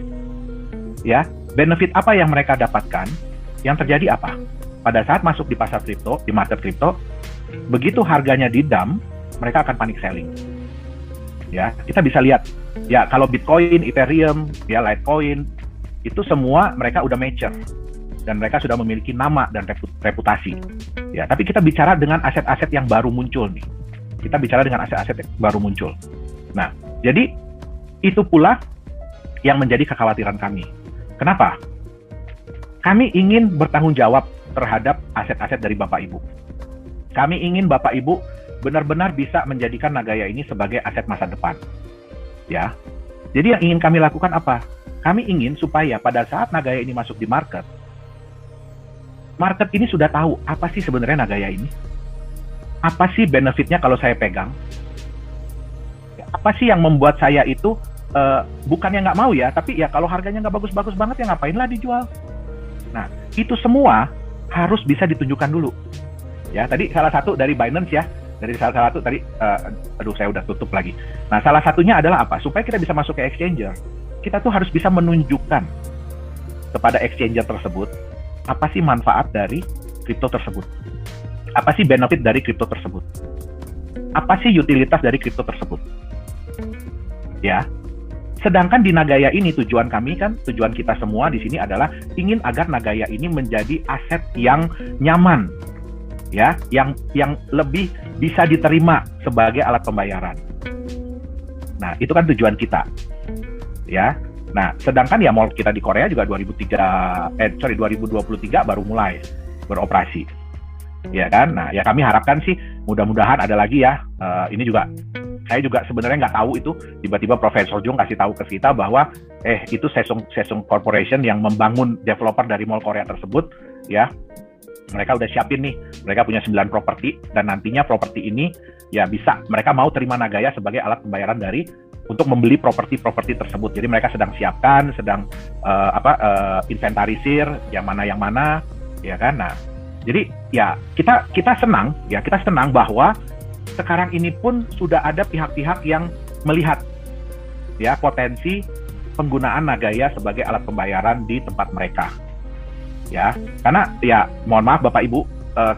ya, benefit apa yang mereka dapatkan, yang terjadi apa? Pada saat masuk di pasar kripto, di market kripto, begitu harganya di-dump, mereka akan panic selling. Ya, kita bisa lihat, ya kalau Bitcoin, Ethereum, ya Litecoin, itu semua mereka udah mature dan mereka sudah memiliki nama dan reputasi. Ya, tapi kita bicara dengan aset-aset yang baru muncul nih. Kita bicara dengan aset-aset yang baru muncul. Nah, jadi itu pula yang menjadi kekhawatiran kami. Kenapa? kami ingin bertanggung jawab terhadap aset-aset dari Bapak Ibu. Kami ingin Bapak Ibu benar-benar bisa menjadikan Nagaya ini sebagai aset masa depan. Ya. Jadi yang ingin kami lakukan apa? Kami ingin supaya pada saat Nagaya ini masuk di market ini sudah tahu apa sih sebenarnya Nagaya ini. Apa sih benefitnya kalau saya pegang? Apa sih yang membuat saya itu bukannya nggak mau ya, tapi ya kalau harganya nggak bagus-bagus banget ya ngapainlah dijual. Nah, itu semua harus bisa ditunjukkan dulu. Ya, tadi salah satu dari Binance ya, dari salah satu tadi, aduh saya udah tutup lagi. Nah, salah satunya adalah apa? Supaya kita bisa masuk ke exchanger, kita tuh harus bisa menunjukkan kepada exchanger tersebut, apa sih manfaat dari kripto tersebut? Apa sih benefit dari kripto tersebut? Apa sih utilitas dari kripto tersebut? Ya. Sedangkan di Nagaya ini tujuan kita semua di sini adalah ingin agar Nagaya ini menjadi aset yang nyaman, ya, yang lebih bisa diterima sebagai alat pembayaran. Nah, itu kan tujuan kita, ya. Nah, sedangkan ya mall kita di Korea juga 2023 baru mulai beroperasi, ya kan. Nah, ya kami harapkan sih mudah-mudahan ada lagi ya. Ini juga saya juga sebenarnya nggak tahu itu, tiba-tiba Profesor Jung kasih tahu ke kita bahwa itu Sesung Corporation yang membangun developer dari mall Korea tersebut, ya. Mereka udah siapin nih, mereka punya 9 properti dan nantinya properti ini ya bisa mereka mau terima Nagaya sebagai alat pembayaran untuk membeli properti tersebut. Jadi mereka sedang siapkan, inventarisir yang mana, ya kan. Nah, jadi ya kita senang bahwa sekarang ini pun sudah ada pihak-pihak yang melihat ya potensi penggunaan Nagaya sebagai alat pembayaran di tempat mereka. Ya, karena ya mohon maaf Bapak Ibu,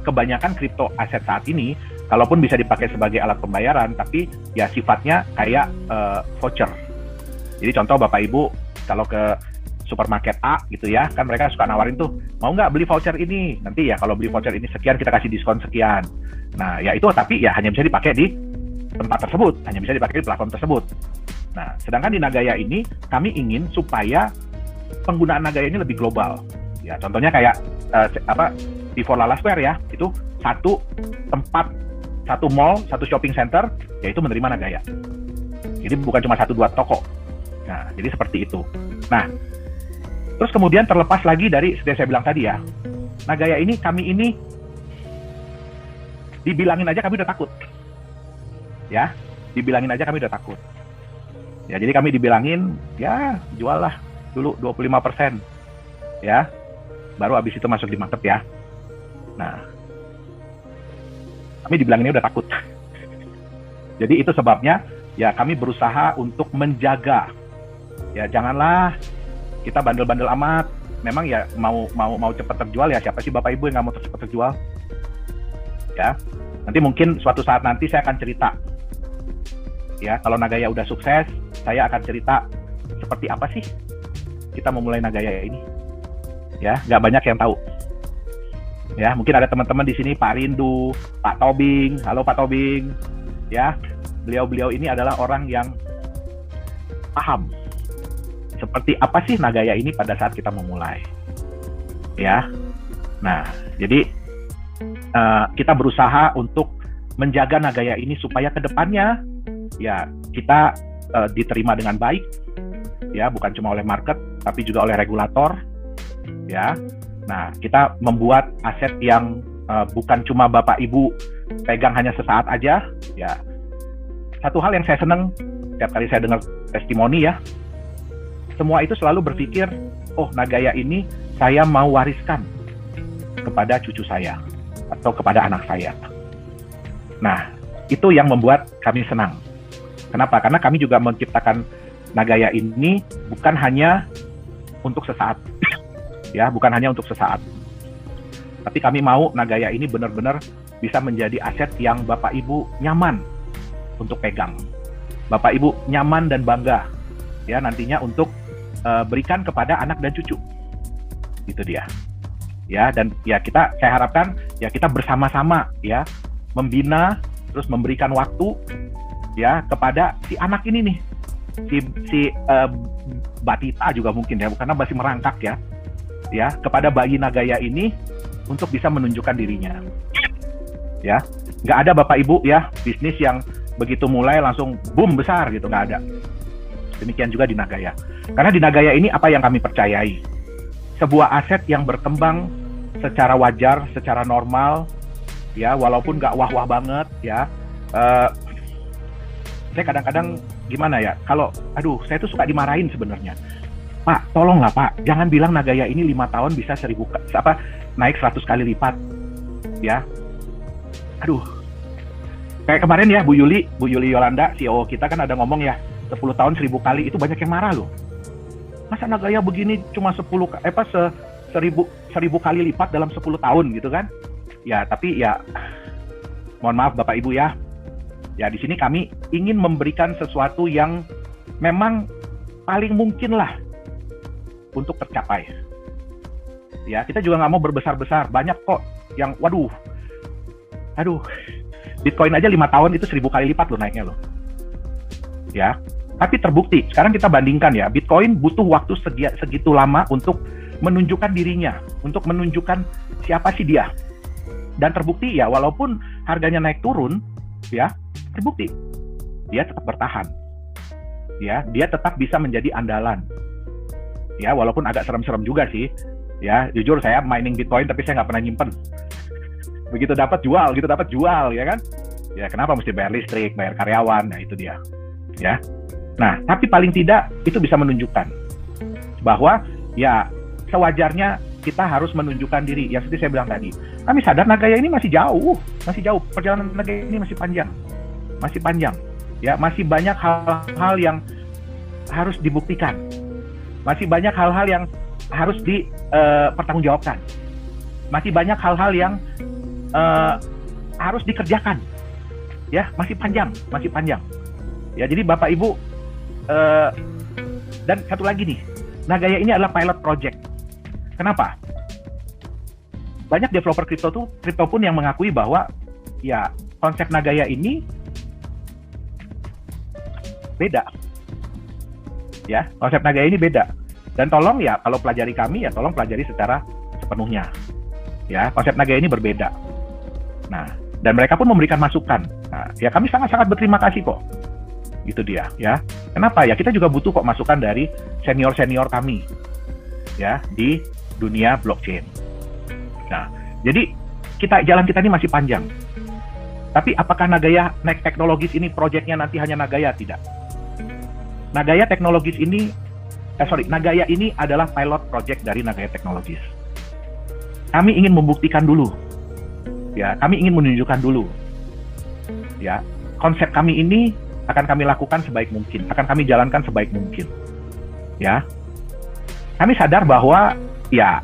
kebanyakan kripto aset saat ini kalaupun bisa dipakai sebagai alat pembayaran tapi ya sifatnya kayak voucher. Jadi contoh Bapak Ibu kalau ke supermarket A gitu ya, kan mereka suka nawarin tuh, mau nggak beli voucher ini? Nanti ya kalau beli voucher ini sekian kita kasih diskon sekian. Nah, ya itu tapi ya hanya bisa dipakai di tempat tersebut, hanya bisa dipakai di platform tersebut. Nah, sedangkan di Nagaya ini kami ingin supaya penggunaan Nagaya ini lebih global. Ya, contohnya kayak di Lala Square ya, itu satu tempat, satu mall, satu shopping center, yaitu menerima Nagaya. Jadi bukan cuma 1-2 toko. Nah, jadi seperti itu. Nah, terus kemudian terlepas lagi dari seperti saya bilang tadi ya, Nagaya ini kami ini dibilangin aja kami udah takut. Ya, dibilangin aja kami udah takut. Ya, jadi kami dibilangin, ya jual lah dulu 25%. Ya, baru habis itu masuk di market ya. Nah, kami dibilanginnya udah takut. Jadi itu sebabnya ya kami berusaha untuk menjaga. Ya, janganlah kita bandel-bandel amat. Memang ya mau cepat terjual ya, siapa sih Bapak Ibu yang nggak mau cepat terjual? Ya, nanti mungkin suatu saat nanti saya akan cerita. Ya, kalau Nagaya udah sukses, saya akan cerita seperti apa sih kita memulai Nagaya ini. Ya, nggak banyak yang tahu. Ya, mungkin ada teman-teman di sini, Pak Rindu, Pak Tobing. Halo Pak Tobing. Ya, beliau ini adalah orang yang paham seperti apa sih Nagaya ini pada saat kita memulai. Ya, nah, jadi kita berusaha untuk menjaga Nagaya ini supaya ke depannya ya kita diterima dengan baik, ya bukan cuma oleh market tapi juga oleh regulator, ya. Nah, kita membuat aset yang bukan cuma Bapak Ibu pegang hanya sesaat aja, ya. Satu hal yang saya senang setiap kali saya dengar testimoni ya, semua itu selalu berpikir, oh Nagaya ini saya mau wariskan kepada cucu saya atau kepada anak saya. Nah, itu yang membuat kami senang. Kenapa? Karena kami juga menciptakan Nagaya ini bukan hanya untuk sesaat. Ya, bukan hanya untuk sesaat. Tapi kami mau Nagaya ini benar-benar bisa menjadi aset yang Bapak Ibu nyaman untuk pegang. Bapak Ibu nyaman dan bangga ya nantinya untuk berikan kepada anak dan cucu. Itu dia. Ya, dan ya saya harapkan ya kita bersama-sama ya membina terus memberikan waktu ya kepada si anak ini nih, si Batita juga mungkin ya, karena masih merangkak ya. ya kepada bayi Nagaya ini untuk bisa menunjukkan dirinya. Ya, nggak ada Bapak Ibu ya bisnis yang begitu mulai langsung boom besar gitu, nggak ada. Demikian juga di Nagaya. Karena di Nagaya ini apa yang kami percayai? Sebuah aset yang berkembang secara wajar, secara normal, ya walaupun nggak wah-wah banget ya. Saya kadang-kadang gimana ya, kalau saya tuh suka dimarahin sebenarnya. Pak, tolonglah Pak, jangan bilang Nagaya ini 5 tahun bisa naik 100 kali lipat, ya. Kayak kemarin ya Bu Yuli Yolanda, CEO kita kan ada ngomong ya, 10 tahun 1000 kali, itu banyak yang marah loh. Masa Nagaya begini cuma 1000 kali lipat dalam 10 tahun gitu kan? Ya, tapi ya mohon maaf Bapak Ibu ya. Ya di sini kami ingin memberikan sesuatu yang memang paling mungkin lah untuk tercapai. Ya, kita juga nggak mau berbesar-besar. Banyak kok yang Bitcoin aja 5 tahun itu 1000 kali lipat loh naiknya loh. Ya, tapi terbukti. Sekarang kita bandingkan ya, Bitcoin butuh waktu segitu lama untuk menunjukkan dirinya, untuk menunjukkan siapa sih dia. Dan terbukti ya, walaupun harganya naik turun, ya terbukti dia tetap bertahan. Ya, dia tetap bisa menjadi andalan. Ya, walaupun agak serem-serem juga sih. Ya, jujur saya mining Bitcoin tapi saya nggak pernah nyimpen. Begitu dapat jual ya kan? Ya kenapa mesti bayar listrik, bayar karyawan? Nah itu dia. Ya. Nah, tapi paling tidak itu bisa menunjukkan bahwa ya sewajarnya kita harus menunjukkan diri. Yang seperti saya bilang tadi, kami sadar Nagaya ini masih jauh. Perjalanan Nagaya ini masih panjang. Ya, masih banyak hal-hal yang harus dibuktikan. Masih banyak hal-hal yang harus dipertanggungjawabkan. Masih banyak hal-hal yang harus dikerjakan. Ya, masih panjang. Ya, jadi Bapak Ibu dan satu lagi nih, Nagaya ini adalah pilot project. Kenapa? Banyak developer kripto pun yang mengakui bahwa ya konsep Nagaya ini beda. Ya, konsep Nagaya ini beda. Dan tolong ya kalau pelajari kami ya tolong pelajari secara sepenuhnya. Ya, konsep Nagaya ini berbeda. Nah, dan mereka pun memberikan masukan. Nah, ya kami sangat-sangat berterima kasih kok. Itu dia, ya. Kenapa? Ya kita juga butuh kok masukan dari senior-senior kami, ya, di dunia blockchain. Nah, jadi jalan kita ini masih panjang. Tapi apakah Nagaya Next Technologies ini proyeknya nanti hanya Nagaya? Tidak. Nagaya ini adalah pilot project dari Nagaya Technologies. Kami ingin membuktikan dulu. Ya, kami ingin menunjukkan dulu. Ya, konsep kami ini akan kami lakukan sebaik mungkin, akan kami jalankan sebaik mungkin. Ya. Kami sadar bahwa ya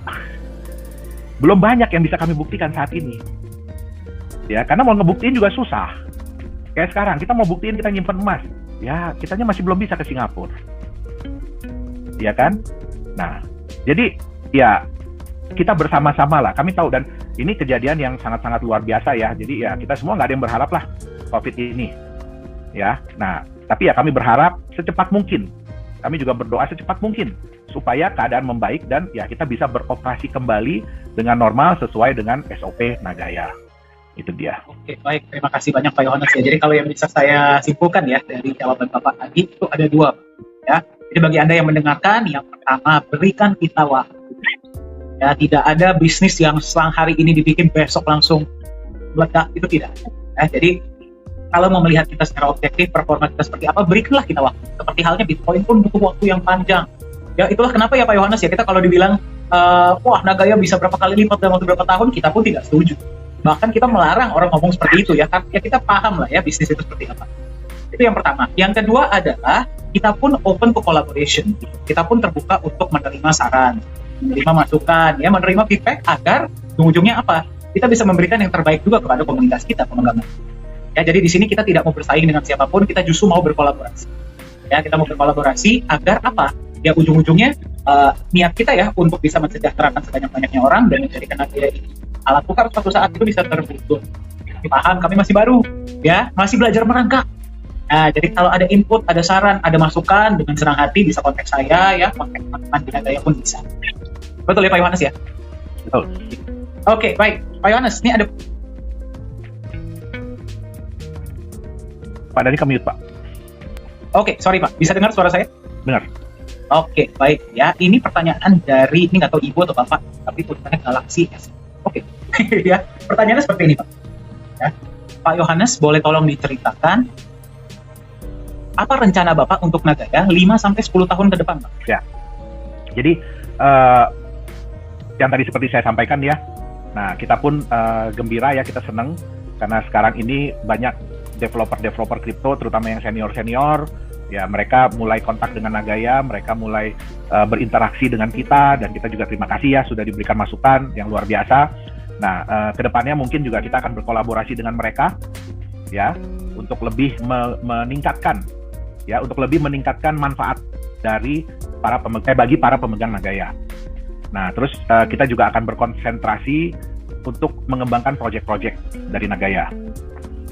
belum banyak yang bisa kami buktikan saat ini. Ya, karena mau ngebuktiin juga susah. Kayak sekarang kita mau buktiin kita nyimpen emas. Ya, kitanya masih belum bisa ke Singapura. Ya kan? Nah, jadi ya kita bersama-sama lah. Kami tahu dan ini kejadian yang sangat-sangat luar biasa ya. Jadi ya kita semua nggak ada yang berharap lah COVID ini. Ya, nah tapi ya kami berharap secepat mungkin. Kami juga berdoa secepat mungkin supaya keadaan membaik dan ya kita bisa beroperasi kembali dengan normal sesuai dengan SOP Nagaya. Itu dia. Oke, baik. Terima kasih banyak Pak Yohanes ya. Jadi kalau yang bisa saya simpulkan ya dari jawaban Bapak tadi itu ada 2 ya. Jadi bagi Anda yang mendengarkan, yang pertama berikan kita waktu. Ya, tidak ada bisnis yang selang hari ini dibikin besok langsung meledak, itu tidak. Ya, jadi kalau mau melihat kita secara objektif, performa kita seperti apa, berikanlah kita waktu. Seperti halnya Bitcoin pun butuh waktu yang panjang. Ya itulah kenapa ya Pak Yohanes ya, kita kalau dibilang wah Nagaya bisa berapa kali lipat dalam waktu berapa tahun, kita pun tidak setuju. Bahkan kita melarang orang ngomong seperti itu ya, karena ya kita paham lah ya bisnis itu seperti apa. Itu yang pertama. Yang kedua adalah kita pun open to collaboration. Kita pun terbuka untuk menerima saran, menerima masukan, ya menerima feedback agar ujung-ujungnya apa? Kita bisa memberikan yang terbaik juga kepada komunitas kita, pengembangan. Ya, jadi di sini kita tidak mau bersaing dengan siapapun, kita justru mau berkolaborasi. Ya, kita mau berkolaborasi agar apa? Ya ujung-ujungnya niat kita ya untuk bisa mensejahterakan sebanyak-banyaknya orang dan menjadikan Nagaya ini alat tukar suatu saat itu bisa terwujud. Paham, kami masih baru, ya masih belajar merangkak. Nah, jadi kalau ada input, ada saran, ada masukan dengan senang hati bisa kontak saya ya, kontak teman-teman di Nagaya pun bisa. Betul ya Pak Yohanes ya? Betul. Oke, baik. Pak Yohanes, ini ada... Pak Dhani ke-mute, Pak. Oke, sorry Pak. Bisa dengar suara saya? Dengar. Oke, baik ya. Ini pertanyaan dari, ini nggak tahu Ibu atau Bapak, tapi tulisannya Galaxy S. Oke, ya. Pertanyaannya seperti ini Pak. Ya. Pak Yohanes, boleh tolong diceritakan apa rencana Bapak untuk Nagaya 5-10 tahun ke depan, Pak? Ya. Jadi, yang tadi seperti saya sampaikan ya, nah kita pun gembira ya, kita senang karena sekarang ini banyak developer kripto, terutama yang senior, ya mereka mulai kontak dengan Nagaya, mereka mulai berinteraksi dengan kita, dan kita juga terima kasih ya sudah diberikan masukan yang luar biasa. Nah, kedepannya mungkin juga kita akan berkolaborasi dengan mereka, ya, untuk lebih meningkatkan manfaat dari bagi para pemegang Nagaya. Nah, terus kita juga akan berkonsentrasi untuk mengembangkan proyek-proyek dari Nagaya.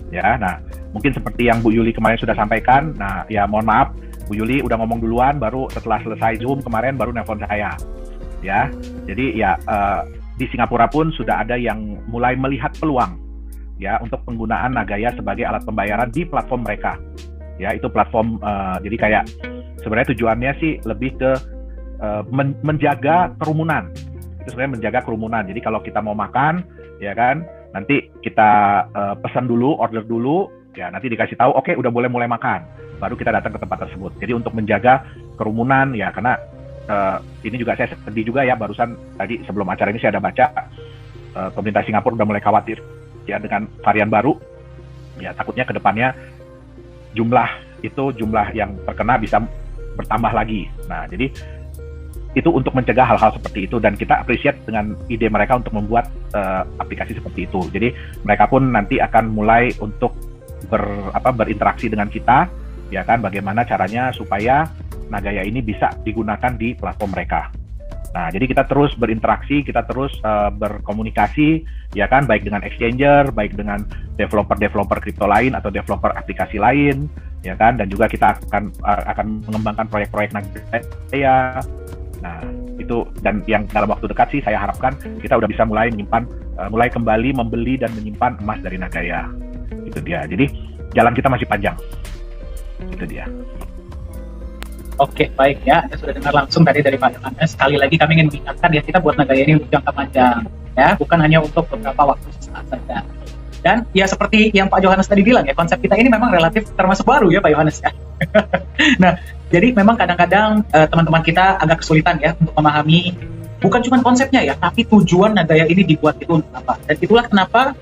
Ya, nah mungkin seperti yang Bu Yuli kemarin sudah sampaikan. Nah, ya mohon maaf, Bu Yuli udah ngomong duluan, baru setelah selesai Zoom kemarin baru nelpon saya. Ya, jadi ya di Singapura pun sudah ada yang mulai melihat peluang ya untuk penggunaan Nagaya sebagai alat pembayaran di platform mereka. Ya, itu platform jadi kayak sebenarnya tujuannya sih lebih ke menjaga kerumunan. Itu sebenarnya menjaga kerumunan. Jadi kalau kita mau makan, ya kan, nanti kita pesan dulu, order dulu, ya nanti dikasih tahu, oke, udah boleh mulai makan, baru kita datang ke tempat tersebut. Jadi untuk menjaga kerumunan, ya karena ini juga saya sedih juga ya, barusan tadi sebelum acara ini saya ada baca pemerintah Singapura udah mulai khawatir ya dengan varian baru, ya takutnya ke depannya jumlah yang terkena bisa bertambah lagi. Nah, jadi itu untuk mencegah hal-hal seperti itu, dan kita appreciate dengan ide mereka untuk membuat aplikasi seperti itu. Jadi mereka pun nanti akan mulai untuk berinteraksi dengan kita, ya kan, bagaimana caranya supaya Nagaya ini bisa digunakan di platform mereka. Nah, jadi kita terus berinteraksi, kita terus berkomunikasi, ya kan, baik dengan exchanger, baik dengan developer kripto lain atau developer aplikasi lain, ya kan, dan juga kita akan mengembangkan proyek-proyek Nagaya. Nah, itu, dan yang dalam waktu dekat sih saya harapkan kita udah bisa mulai kembali membeli dan menyimpan emas dari Nagaya. Itu dia. Jadi jalan kita masih panjang. Itu dia. Oke, baik ya. Anda sudah dengar langsung tadi dari Pak Yohanes. Sekali lagi kami ingin mengingatkan ya, kita buat Nagaya ini untuk jangka panjang, ya, bukan hanya untuk beberapa waktu sesaat saja. Dan ya seperti yang Pak Yohanes tadi bilang ya, konsep kita ini memang relatif termasuk baru ya Pak Yohanes ya. Nah, jadi memang kadang-kadang teman-teman kita agak kesulitan ya untuk memahami bukan cuma konsepnya ya, tapi tujuan Nagaya ini dibuat itu untuk apa. Dan itulah kenapa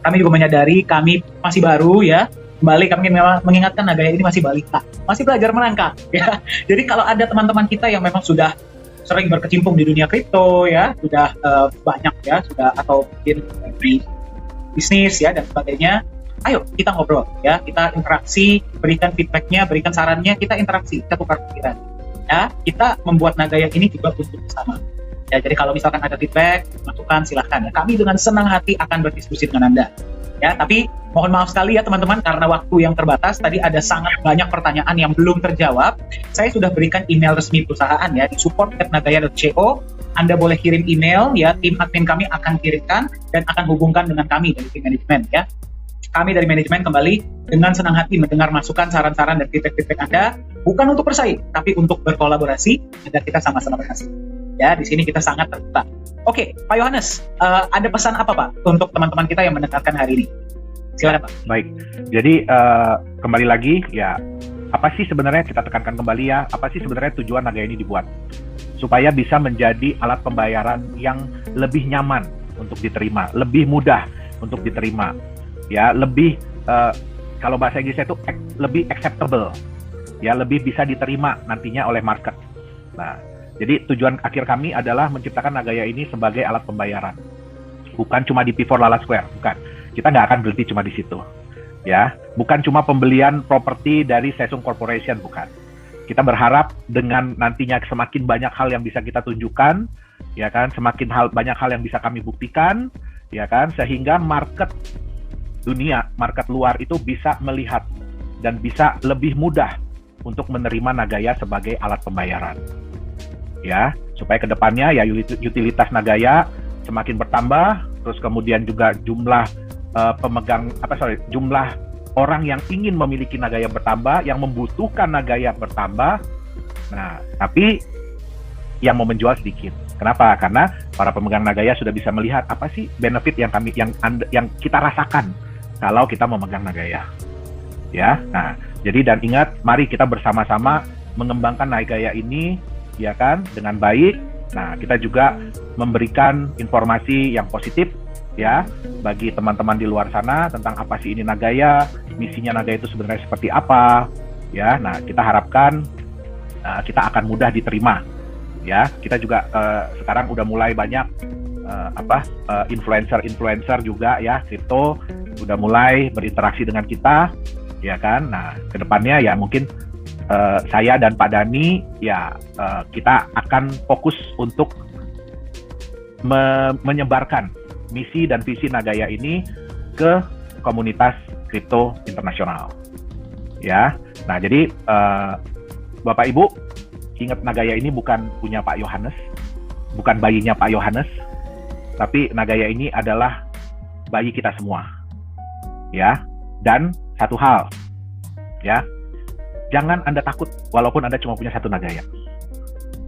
kami juga menyadari kami masih baru ya. Kembali kami mengingatkan Nagaya ini masih balita, masih belajar merangkak ya. Jadi kalau ada teman-teman kita yang memang sudah sering berkecimpung di dunia kripto ya, sudah banyak ya, sudah atau mungkin di bisnis ya dan sebagainya, ayo kita ngobrol ya, kita interaksi, berikan feedbacknya, berikan sarannya, kita interaksi, kita tukar pikiran ya, kita membuat Nagaya ini juga untuk bersama ya. Jadi kalau misalkan ada feedback, masukan, silahkan ya, kami dengan senang hati akan berdiskusi dengan Anda ya. Tapi mohon maaf sekali ya teman-teman, karena waktu yang terbatas, tadi ada sangat banyak pertanyaan yang belum terjawab. Saya sudah berikan email resmi perusahaan ya, di support@nagaya.co. Anda boleh kirim email ya, tim admin kami akan kirimkan dan akan hubungkan dengan kami dari tim manajemen ya. Kami dari manajemen kembali dengan senang hati mendengar masukan, saran-saran, dan feedback Anda, bukan untuk bersaing, tapi untuk berkolaborasi agar kita sama-sama berhasil. Ya, di sini kita sangat terbuka. Oke, Pak Yohanes, ada pesan apa Pak untuk teman-teman kita yang mendengarkan hari ini? Silakan Pak. Baik, jadi kembali lagi ya, apa sih sebenarnya, kita tekankan kembali ya, apa sih sebenarnya tujuan Nagaya ini dibuat? Supaya bisa menjadi alat pembayaran yang lebih nyaman untuk diterima, lebih mudah untuk diterima, ya, lebih kalau bahasa Inggrisnya itu lebih acceptable, ya, lebih bisa diterima nantinya oleh market. Nah, jadi tujuan akhir kami adalah menciptakan Nagaya ini sebagai alat pembayaran, bukan cuma di P4 Lala Square, bukan. Kita nggak akan berhenti cuma di situ, ya. Bukan cuma pembelian properti dari Sesung Corporation, bukan. Kita berharap dengan nantinya semakin banyak hal yang bisa kita tunjukkan, ya kan, semakin banyak hal yang bisa kami buktikan, ya kan, sehingga market dunia, market luar itu bisa melihat dan bisa lebih mudah untuk menerima Nagaya sebagai alat pembayaran. ya, supaya kedepannya ya utilitas Nagaya semakin bertambah, terus kemudian juga jumlah jumlah orang yang ingin memiliki Nagaya bertambah, yang membutuhkan Nagaya bertambah. Nah, tapi yang mau menjual sedikit. Kenapa? Karena para pemegang Nagaya sudah bisa melihat apa sih benefit yang kita rasakan kalau kita memegang Nagaya. Ya. Nah, jadi dan ingat, mari kita bersama-sama mengembangkan Nagaya ini ya kan dengan baik. Nah, kita juga memberikan informasi yang positif ya bagi teman-teman di luar sana tentang apa sih ini Nagaya, misinya Nagaya itu sebenarnya seperti apa. Ya. Nah, kita harapkan kita akan mudah diterima. Ya, kita juga sekarang udah mulai banyak influencer juga ya, kripto udah mulai berinteraksi dengan kita, ya kan. Nah, kedepannya ya mungkin saya dan Pak Dhani ya kita akan fokus untuk menyebarkan misi dan visi Nagaya ini ke komunitas kripto internasional. Ya, nah jadi Bapak Ibu, ingat Nagaya ini bukan punya Pak Yohanes, bukan bayinya Pak Yohanes, tapi Nagaya ini adalah bayi kita semua. Ya, dan satu hal, ya, jangan Anda takut walaupun Anda cuma punya satu Nagaya,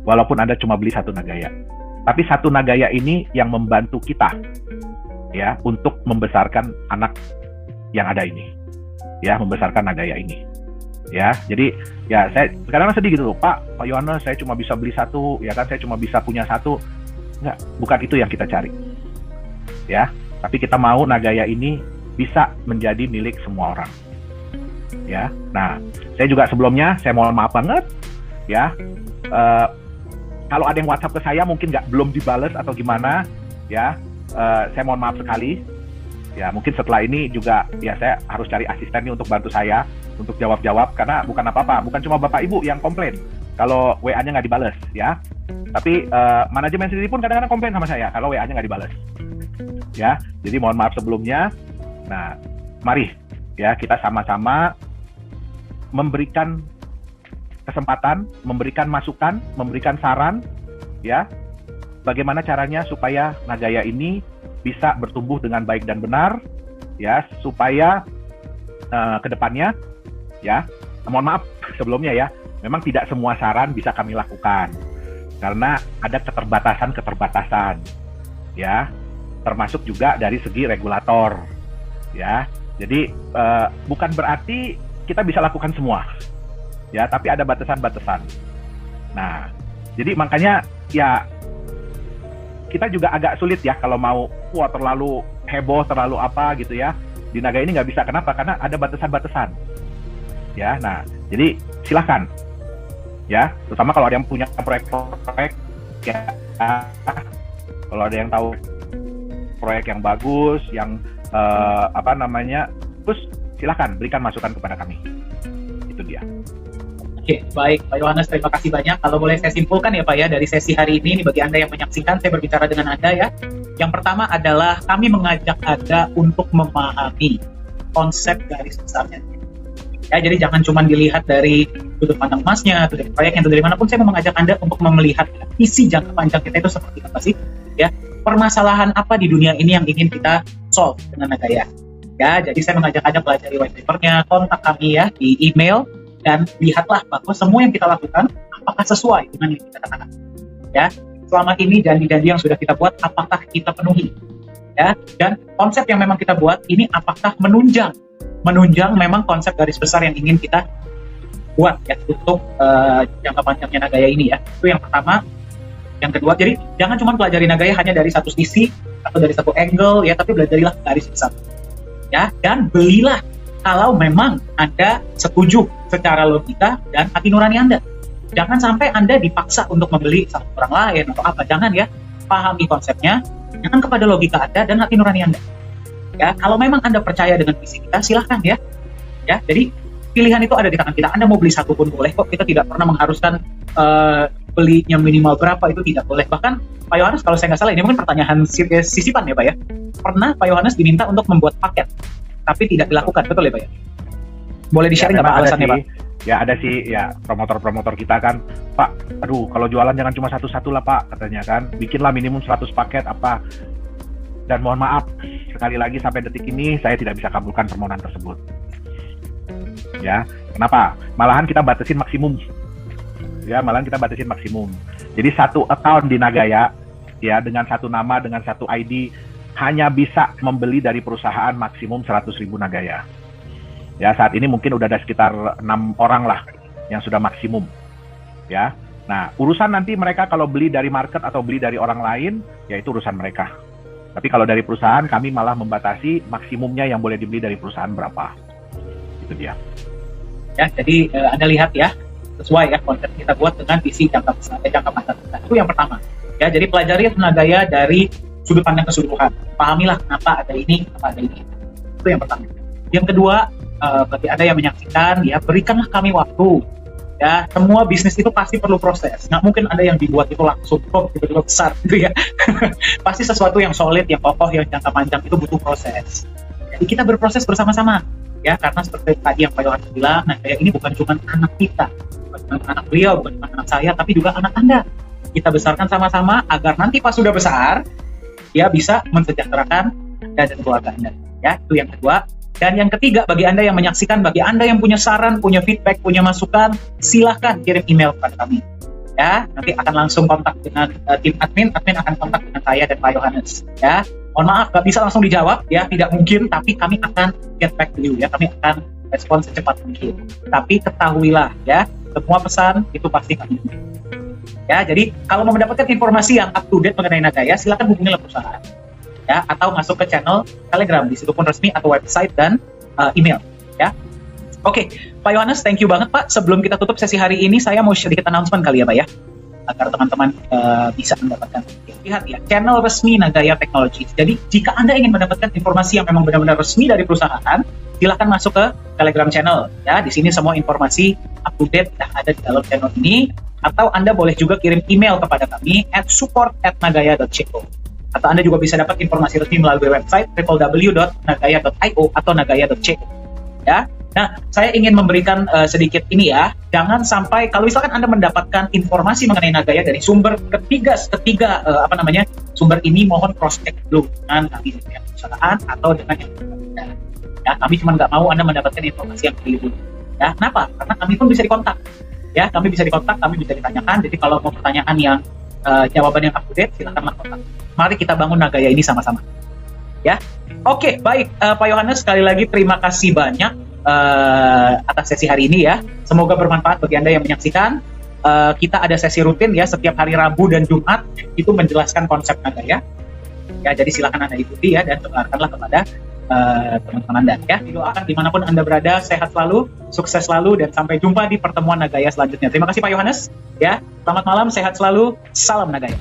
walaupun Anda cuma beli satu Nagaya, tapi satu Nagaya ini yang membantu kita, ya, untuk membesarkan anak yang ada ini, ya, membesarkan Nagaya ini. Ya, jadi ya saya kadang sedih gitu loh, Pak Yohanes, saya cuma bisa beli satu, ya kan, saya cuma bisa punya satu. Enggak, bukan itu yang kita cari. Ya, tapi kita mau Nagaya ini bisa menjadi milik semua orang. Ya, nah, saya juga sebelumnya saya mohon maaf banget, ya, kalau ada yang WhatsApp ke saya mungkin belum dibales atau gimana, ya, saya mohon maaf sekali. Ya, mungkin setelah ini juga ya saya harus cari asisten nih untuk bantu saya untuk jawab-jawab, karena bukan apa-apa, bukan cuma Bapak Ibu yang komplain kalau WA-nya nggak dibales, ya. Tapi manajemen sendiri pun kadang-kadang komplain sama saya kalau WA-nya nggak dibales. Ya, jadi mohon maaf sebelumnya. Nah, mari ya kita sama-sama memberikan kesempatan, memberikan masukan, memberikan saran, ya, bagaimana caranya supaya Nagaya ini bisa bertumbuh dengan baik dan benar, ya, supaya kedepannya, ya, mohon maaf sebelumnya ya, memang tidak semua saran bisa kami lakukan karena ada keterbatasan, ya, termasuk juga dari segi regulator, ya. Jadi bukan berarti kita bisa lakukan semua, ya, tapi ada batasan-batasan. Nah, jadi makanya ya kita juga agak sulit ya kalau mau terlalu heboh, terlalu apa gitu ya. Di Nagaya ini nggak bisa, kenapa? Karena ada batasan-batasan. Ya, nah, jadi silakan. Ya, terutama kalau ada yang punya proyek-proyek, ya, kalau ada yang tahu proyek yang bagus, yang terus silakan berikan masukan kepada kami. Itu dia. Oke, baik Pak Yohanes, terima kasih banyak. Kalau boleh saya simpulkan ya Pak ya, dari sesi hari ini bagi Anda yang menyaksikan, saya berbicara dengan Anda ya. Yang pertama adalah kami mengajak Anda untuk memahami konsep garis besarnya. Ya, jadi jangan cuma dilihat dari sudut pandang emasnya, atau dari proyeknya, atau dari manapun. Saya mau mengajak Anda untuk melihat visi jangka panjang kita itu seperti apa sih? Ya, permasalahan apa di dunia ini yang ingin kita solve dengan Nagaya? Ya, jadi saya mengajak Anda pelajari white paper-nya, kontak kami ya di email, dan lihatlah bahwa semua yang kita lakukan apakah sesuai dengan yang kita katakan. Ya, selama ini janji-janji yang sudah kita buat apakah kita penuhi? Ya, dan konsep yang memang kita buat ini apakah menunjang memang konsep garis besar yang ingin kita buat ya untuk jangka panjangnya Nagaya ini ya. Itu yang pertama. Yang kedua, jadi jangan cuma pelajari Nagaya hanya dari satu sisi atau dari satu angle ya, tapi belajarilah garis besar. Ya, dan belilah kalau memang Anda setuju secara logika dan hati nurani Anda. Jangan sampai Anda dipaksa untuk membeli sama orang lain atau apa. Jangan ya, pahami konsepnya, jangan kepada logika Anda dan hati nurani Anda. Ya, kalau memang Anda percaya dengan visi kita, silahkan ya. Ya, jadi pilihan itu ada di tangan kita. Anda mau beli satu pun boleh kok. Kita tidak pernah mengharuskan belinya minimal berapa, itu tidak boleh. Bahkan Pak Yohanes, kalau saya nggak salah, ini mungkin pertanyaan sisipan ya Pak ya. Pernah Pak Yohanes diminta untuk membuat paket, tapi tidak dilakukan, betul ya Pak ya? Boleh di-sharing nggak Pak alasannya Pak? Ya ada sih ya promotor-promotor kita kan, Pak, aduh kalau jualan jangan cuma satu-satu lah Pak, katanya kan, bikinlah minimum 100 paket apa. Dan mohon maaf, sekali lagi sampai detik ini saya tidak bisa kabulkan permohonan tersebut. Ya, kenapa? Malahan kita batasin maksimum. Ya, malahan kita batasin maksimum. Jadi satu account di Nagaya, ya dengan satu nama, dengan satu ID, hanya bisa membeli dari perusahaan maksimum 100.000 Nagaya. Ya, saat ini mungkin udah ada sekitar 6 orang lah yang sudah maksimum. Ya. Nah, urusan nanti mereka kalau beli dari market atau beli dari orang lain, ya itu urusan mereka. Tapi kalau dari perusahaan, kami malah membatasi maksimumnya yang boleh dibeli dari perusahaan berapa. Itu dia. Ya, jadi Anda lihat ya, sesuai ya konten kita buat dengan visi jangka besar, jangka panjang. Nah, itu yang pertama. Ya, jadi pelajari Nagaya dari sudut pandang keseluruhan. Pahamilah kenapa ada ini, kenapa ada ini. Itu yang pertama. Yang kedua, bagi Anda yang menyaksikan, ya berikanlah kami waktu. Ya, semua bisnis itu pasti perlu proses. Nggak mungkin ada yang dibuat itu langsung kok tiba-tiba besar gitu ya. Pasti sesuatu yang solid, yang kokoh, yang jangka panjang itu butuh proses. Jadi kita berproses bersama-sama. Ya, karena seperti tadi yang Pak Yohanes bilang, nah kayak ini bukan cuma anak kita, bukan cuma anak beliau, bukan cuma anak saya, tapi juga anak Anda. Kita besarkan sama-sama agar nanti pas sudah besar, ya bisa mensejahterakan Anda dan keluarga Anda. Ya, itu yang kedua. Dan yang ketiga, bagi Anda yang menyaksikan, bagi Anda yang punya saran, punya feedback, punya masukan, silahkan kirim email kepada kami. Ya, nanti akan langsung kontak dengan tim admin akan kontak dengan saya dan Pak Yohanes. Ya, mohon maaf, nggak bisa langsung dijawab, ya tidak mungkin, tapi kami akan get back to you, ya, kami akan respon secepat mungkin. Tapi ketahuilah, ya, semua pesan itu pasti kami. Ya, jadi kalau mau mendapatkan informasi yang up to date mengenai Nagaya, silakan hubungi perusahaan. Ya, atau masuk ke channel Telegram, di situ pun resmi, atau website dan email. Ya, oke, Pak Yohanes, thank you banget Pak. Sebelum kita tutup sesi hari ini, saya mau sedikit announcement kali ya Pak ya, agar teman-teman bisa mendapatkan. Lihat ya, channel resmi Nagaya Technologies. Jadi jika Anda ingin mendapatkan informasi yang memang benar-benar resmi dari perusahaan, silakan masuk ke Telegram channel. Ya, di sini semua informasi up to date ada di dalam channel ini. Atau Anda boleh juga kirim email kepada kami @support@nagaya.co. Atau Anda juga bisa dapat informasi resmi melalui website www.nagaya.io atau nagaya.co. Ya. Nah, saya ingin memberikan sedikit ini ya. Jangan sampai kalau misalkan Anda mendapatkan informasi mengenai Nagaya dari sumber ketiga sumber ini, mohon cross check dulu dengan kami dengan perusahaan atau dengan yang berbeda. Ya, kami cuma nggak mau Anda mendapatkan informasi yang keliru. Ya, kenapa? Karena kami pun bisa dikontak. Ya, kami bisa dikontak, kami bisa ditanyakan. Jadi kalau mau pertanyaan yang jawaban yang up to date, silakanlah kontak. Mari kita bangun Nagaya ini sama-sama. Ya, oke, baik Pak Yohanes, sekali lagi terima kasih banyak atas sesi hari ini ya. Semoga bermanfaat bagi Anda yang menyaksikan. Kita ada sesi rutin ya setiap hari Rabu dan Jumat, itu menjelaskan konsep Nagaya. Ya, jadi silakan Anda ikuti ya dan tularkanlah kepada teman-teman Anda ya. Didoakan dimanapun Anda berada, sehat selalu, sukses selalu, dan sampai jumpa di pertemuan Nagaya selanjutnya. Terima kasih Pak Yohanes ya. Selamat malam, sehat selalu, salam Nagaya.